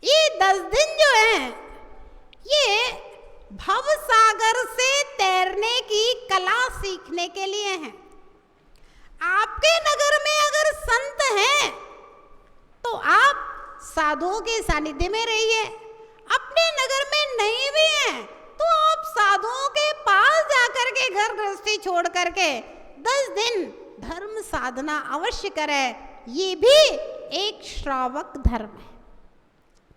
ये 10 दिन जो है ये भव सागर से तैरने की कला सीखने के लिए है। आपके नगर में अगर संत हैं तो आप साधुओं के सानिध्य में रहिए, अपने नगर में नहीं भी हैं तो आप साधुओं के पास जाकर के घर गृहस्थी छोड़ करके 10 दिन धर्म साधना अवश्य करें। ये भी एक श्रावक धर्म है।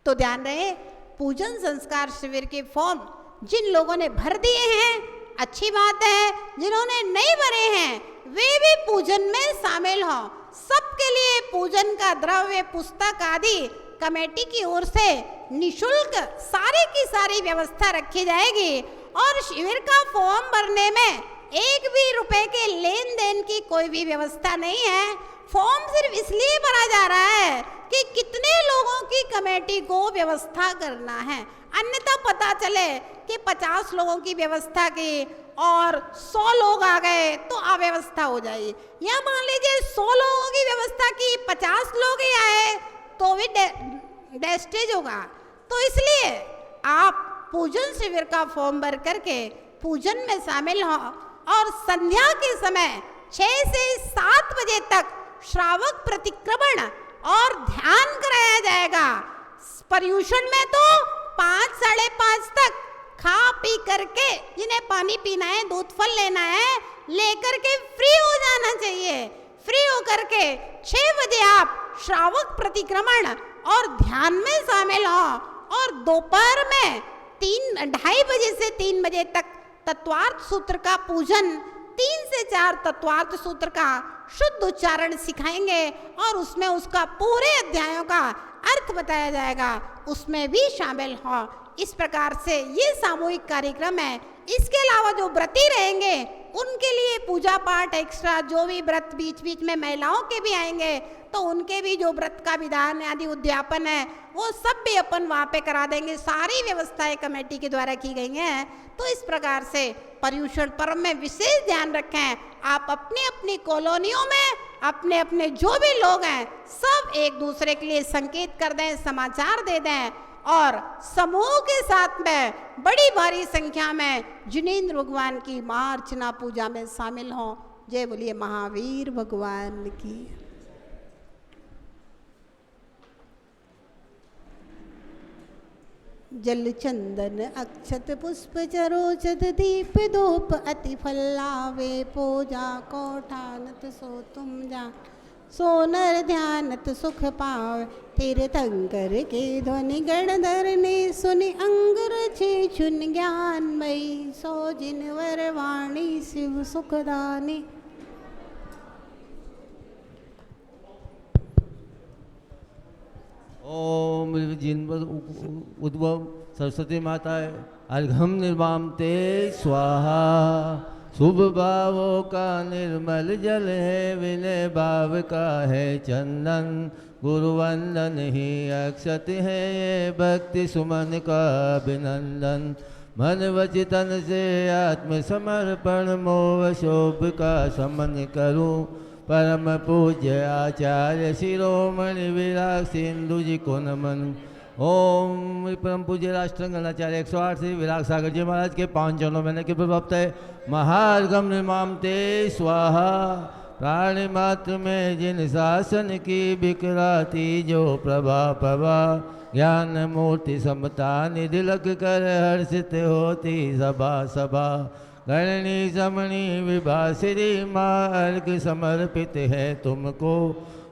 तो ध्यान रहे, पूजन संस्कार शिविर के फॉर्म जिन लोगों ने भर दिए हैं अच्छी बात है, जिन्होंने नहीं भरे हैं वे भी पूजन में शामिल हों। सबके लिए पूजन का द्रव्य, पुस्तक आदि कमेटी की ओर से निशुल्क सारी की सारी व्यवस्था रखी जाएगी। और शिविर का फॉर्म भरने में 1 भी रुपए के लेन देन की कोई भी व्यवस्था नहीं है। फॉर्म सिर्फ इसलिए भरा जा रहा है कि कितने लोगों की कमेटी को व्यवस्था करना है, अन्यथा पता चले कि 50 लोगों की व्यवस्था की और 100 लोग आ गए तो अव्यवस्था हो जाएगी। या मान लीजिए 100 लोगों की व्यवस्था की, 50 लोग ही आए तो भी डेस्टेज होगा। तो इसलिए आप पूजन शिविर का फॉर्म भर करके पूजन में शामिल हो और संध्या के समय 6 से 7 बजे तक श्रावक प्रतिक्रमण और ध्यान कराया जाएगा। पर्यूषण में तो 5 साढ़े 5 तक खा पी करके, जिन्हें पानी पीना है, दूध फल लेना है, लेकर के फ्री हो जाना चाहिए। फ्री होकर के 6 बजे आप श्रावक प्रतिक्रमण और ध्यान में शामिल हो और दोपहर में 2:30 बजे से 3 बजे तक तत्वार्थ सूत्र का पूजन, 3 से 4 तत्वार्थ सूत्र का शुद्ध उच्चारण सिखाएंगे और उसमें उसका पूरे अध्यायों का अर्थ बताया जाएगा, उसमें भी शामिल हो। इस प्रकार से ये सामूहिक कार्यक्रम है। इसके अलावा जो व्रती रहेंगे उनके लिए पूजा पाठ एक्स्ट्रा, जो भी व्रत बीच बीच में महिलाओं के भी आएंगे तो उनके भी जो व्रत का विधान आदि उद्यापन है वो सब भी अपन वहाँ पे करा देंगे। सारी व्यवस्थाएं कमेटी के द्वारा की गई हैं। तो इस प्रकार से पर्यूषण पर्व में विशेष ध्यान रखें। आप अपनी अपनी कॉलोनियों में अपने अपने जो भी लोग हैं सब एक दूसरे के लिए संकेत कर दें, समाचार दे दें और समूह के साथ में बड़ी भारी संख्या में जिनेंद्र भगवान की महाअर्चना पूजा में शामिल हों। जय बोलिए महावीर भगवान की। जल चंदन अक्षत पुष्प चरोचत दीप धूप अति फल्लावे पूजा कोठानत सो तुम जान सोनर ध्यानत सुख पाव तीर्थंकर के ध्वनि गणधरने सुनि अंगुर छे चुन ज्ञानमयी सो जिनवर वाणी शिव सुखदानी। ओम जिनवर उद्भव सरस्वती माता अर्घम निर्वाम ते स्वाहा। शुभ भावों का निर्मल जल है, विनय भाव का है चंदन। गुरुवंदन ही अक्षत है, ये भक्ति सुमन का अभिनंदन। मन वचितन से आत्मसमर्पण, मोह शोभ का समन करूं। परम पूज्य आचार्य शिरोमणि विराग सिंधु जी को नमन। ओम परम पूज्य राष्ट्रंगणाचार्य 108 श्री विराग सागर जी महाराज के 5 चरणों में के प्रवक्त है महार्घम निर्माम ते स्वाहा। प्राणी मात्र में जिन शासन की बिकराती जो प्रभा प्रभा, ज्ञान मूर्ति समता निधि लग कर हर्षित होती सभा सभा। गणनी समणी विभा श्री माँ अर्घ समर्पित है तुमको।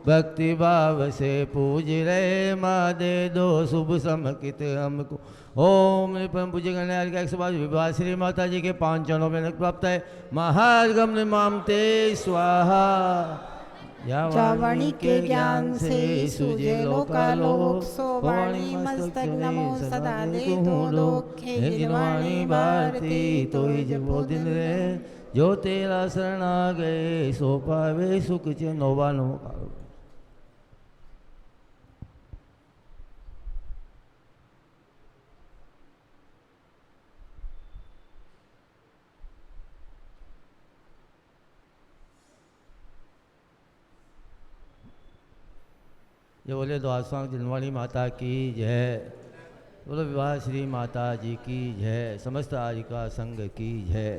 भक्ति भाव से पूज रहे माँ, दे दो शुभ समकित हमको। ओम परम पूज्य गणनाथ का 105 विभा श्री माता जी के 5 चरणों में प्राप्त है महार्घम निर्माम ते स्वाहा। जा वाणी के ज्ञान से सूझे लोकालोक, सो वाणी मस्तक नमो सदा दे तो लोक। हे जिनवाणी भारती तोई जबो दिन रे, जो तेरा शरण आ गए सो पावे सुख चे। नोवा ये बोले द्वारस्वामी जिनवाणी माता की जय, बोलो विवाह श्री माता जी की जय, समस्त आज का संघ की जय।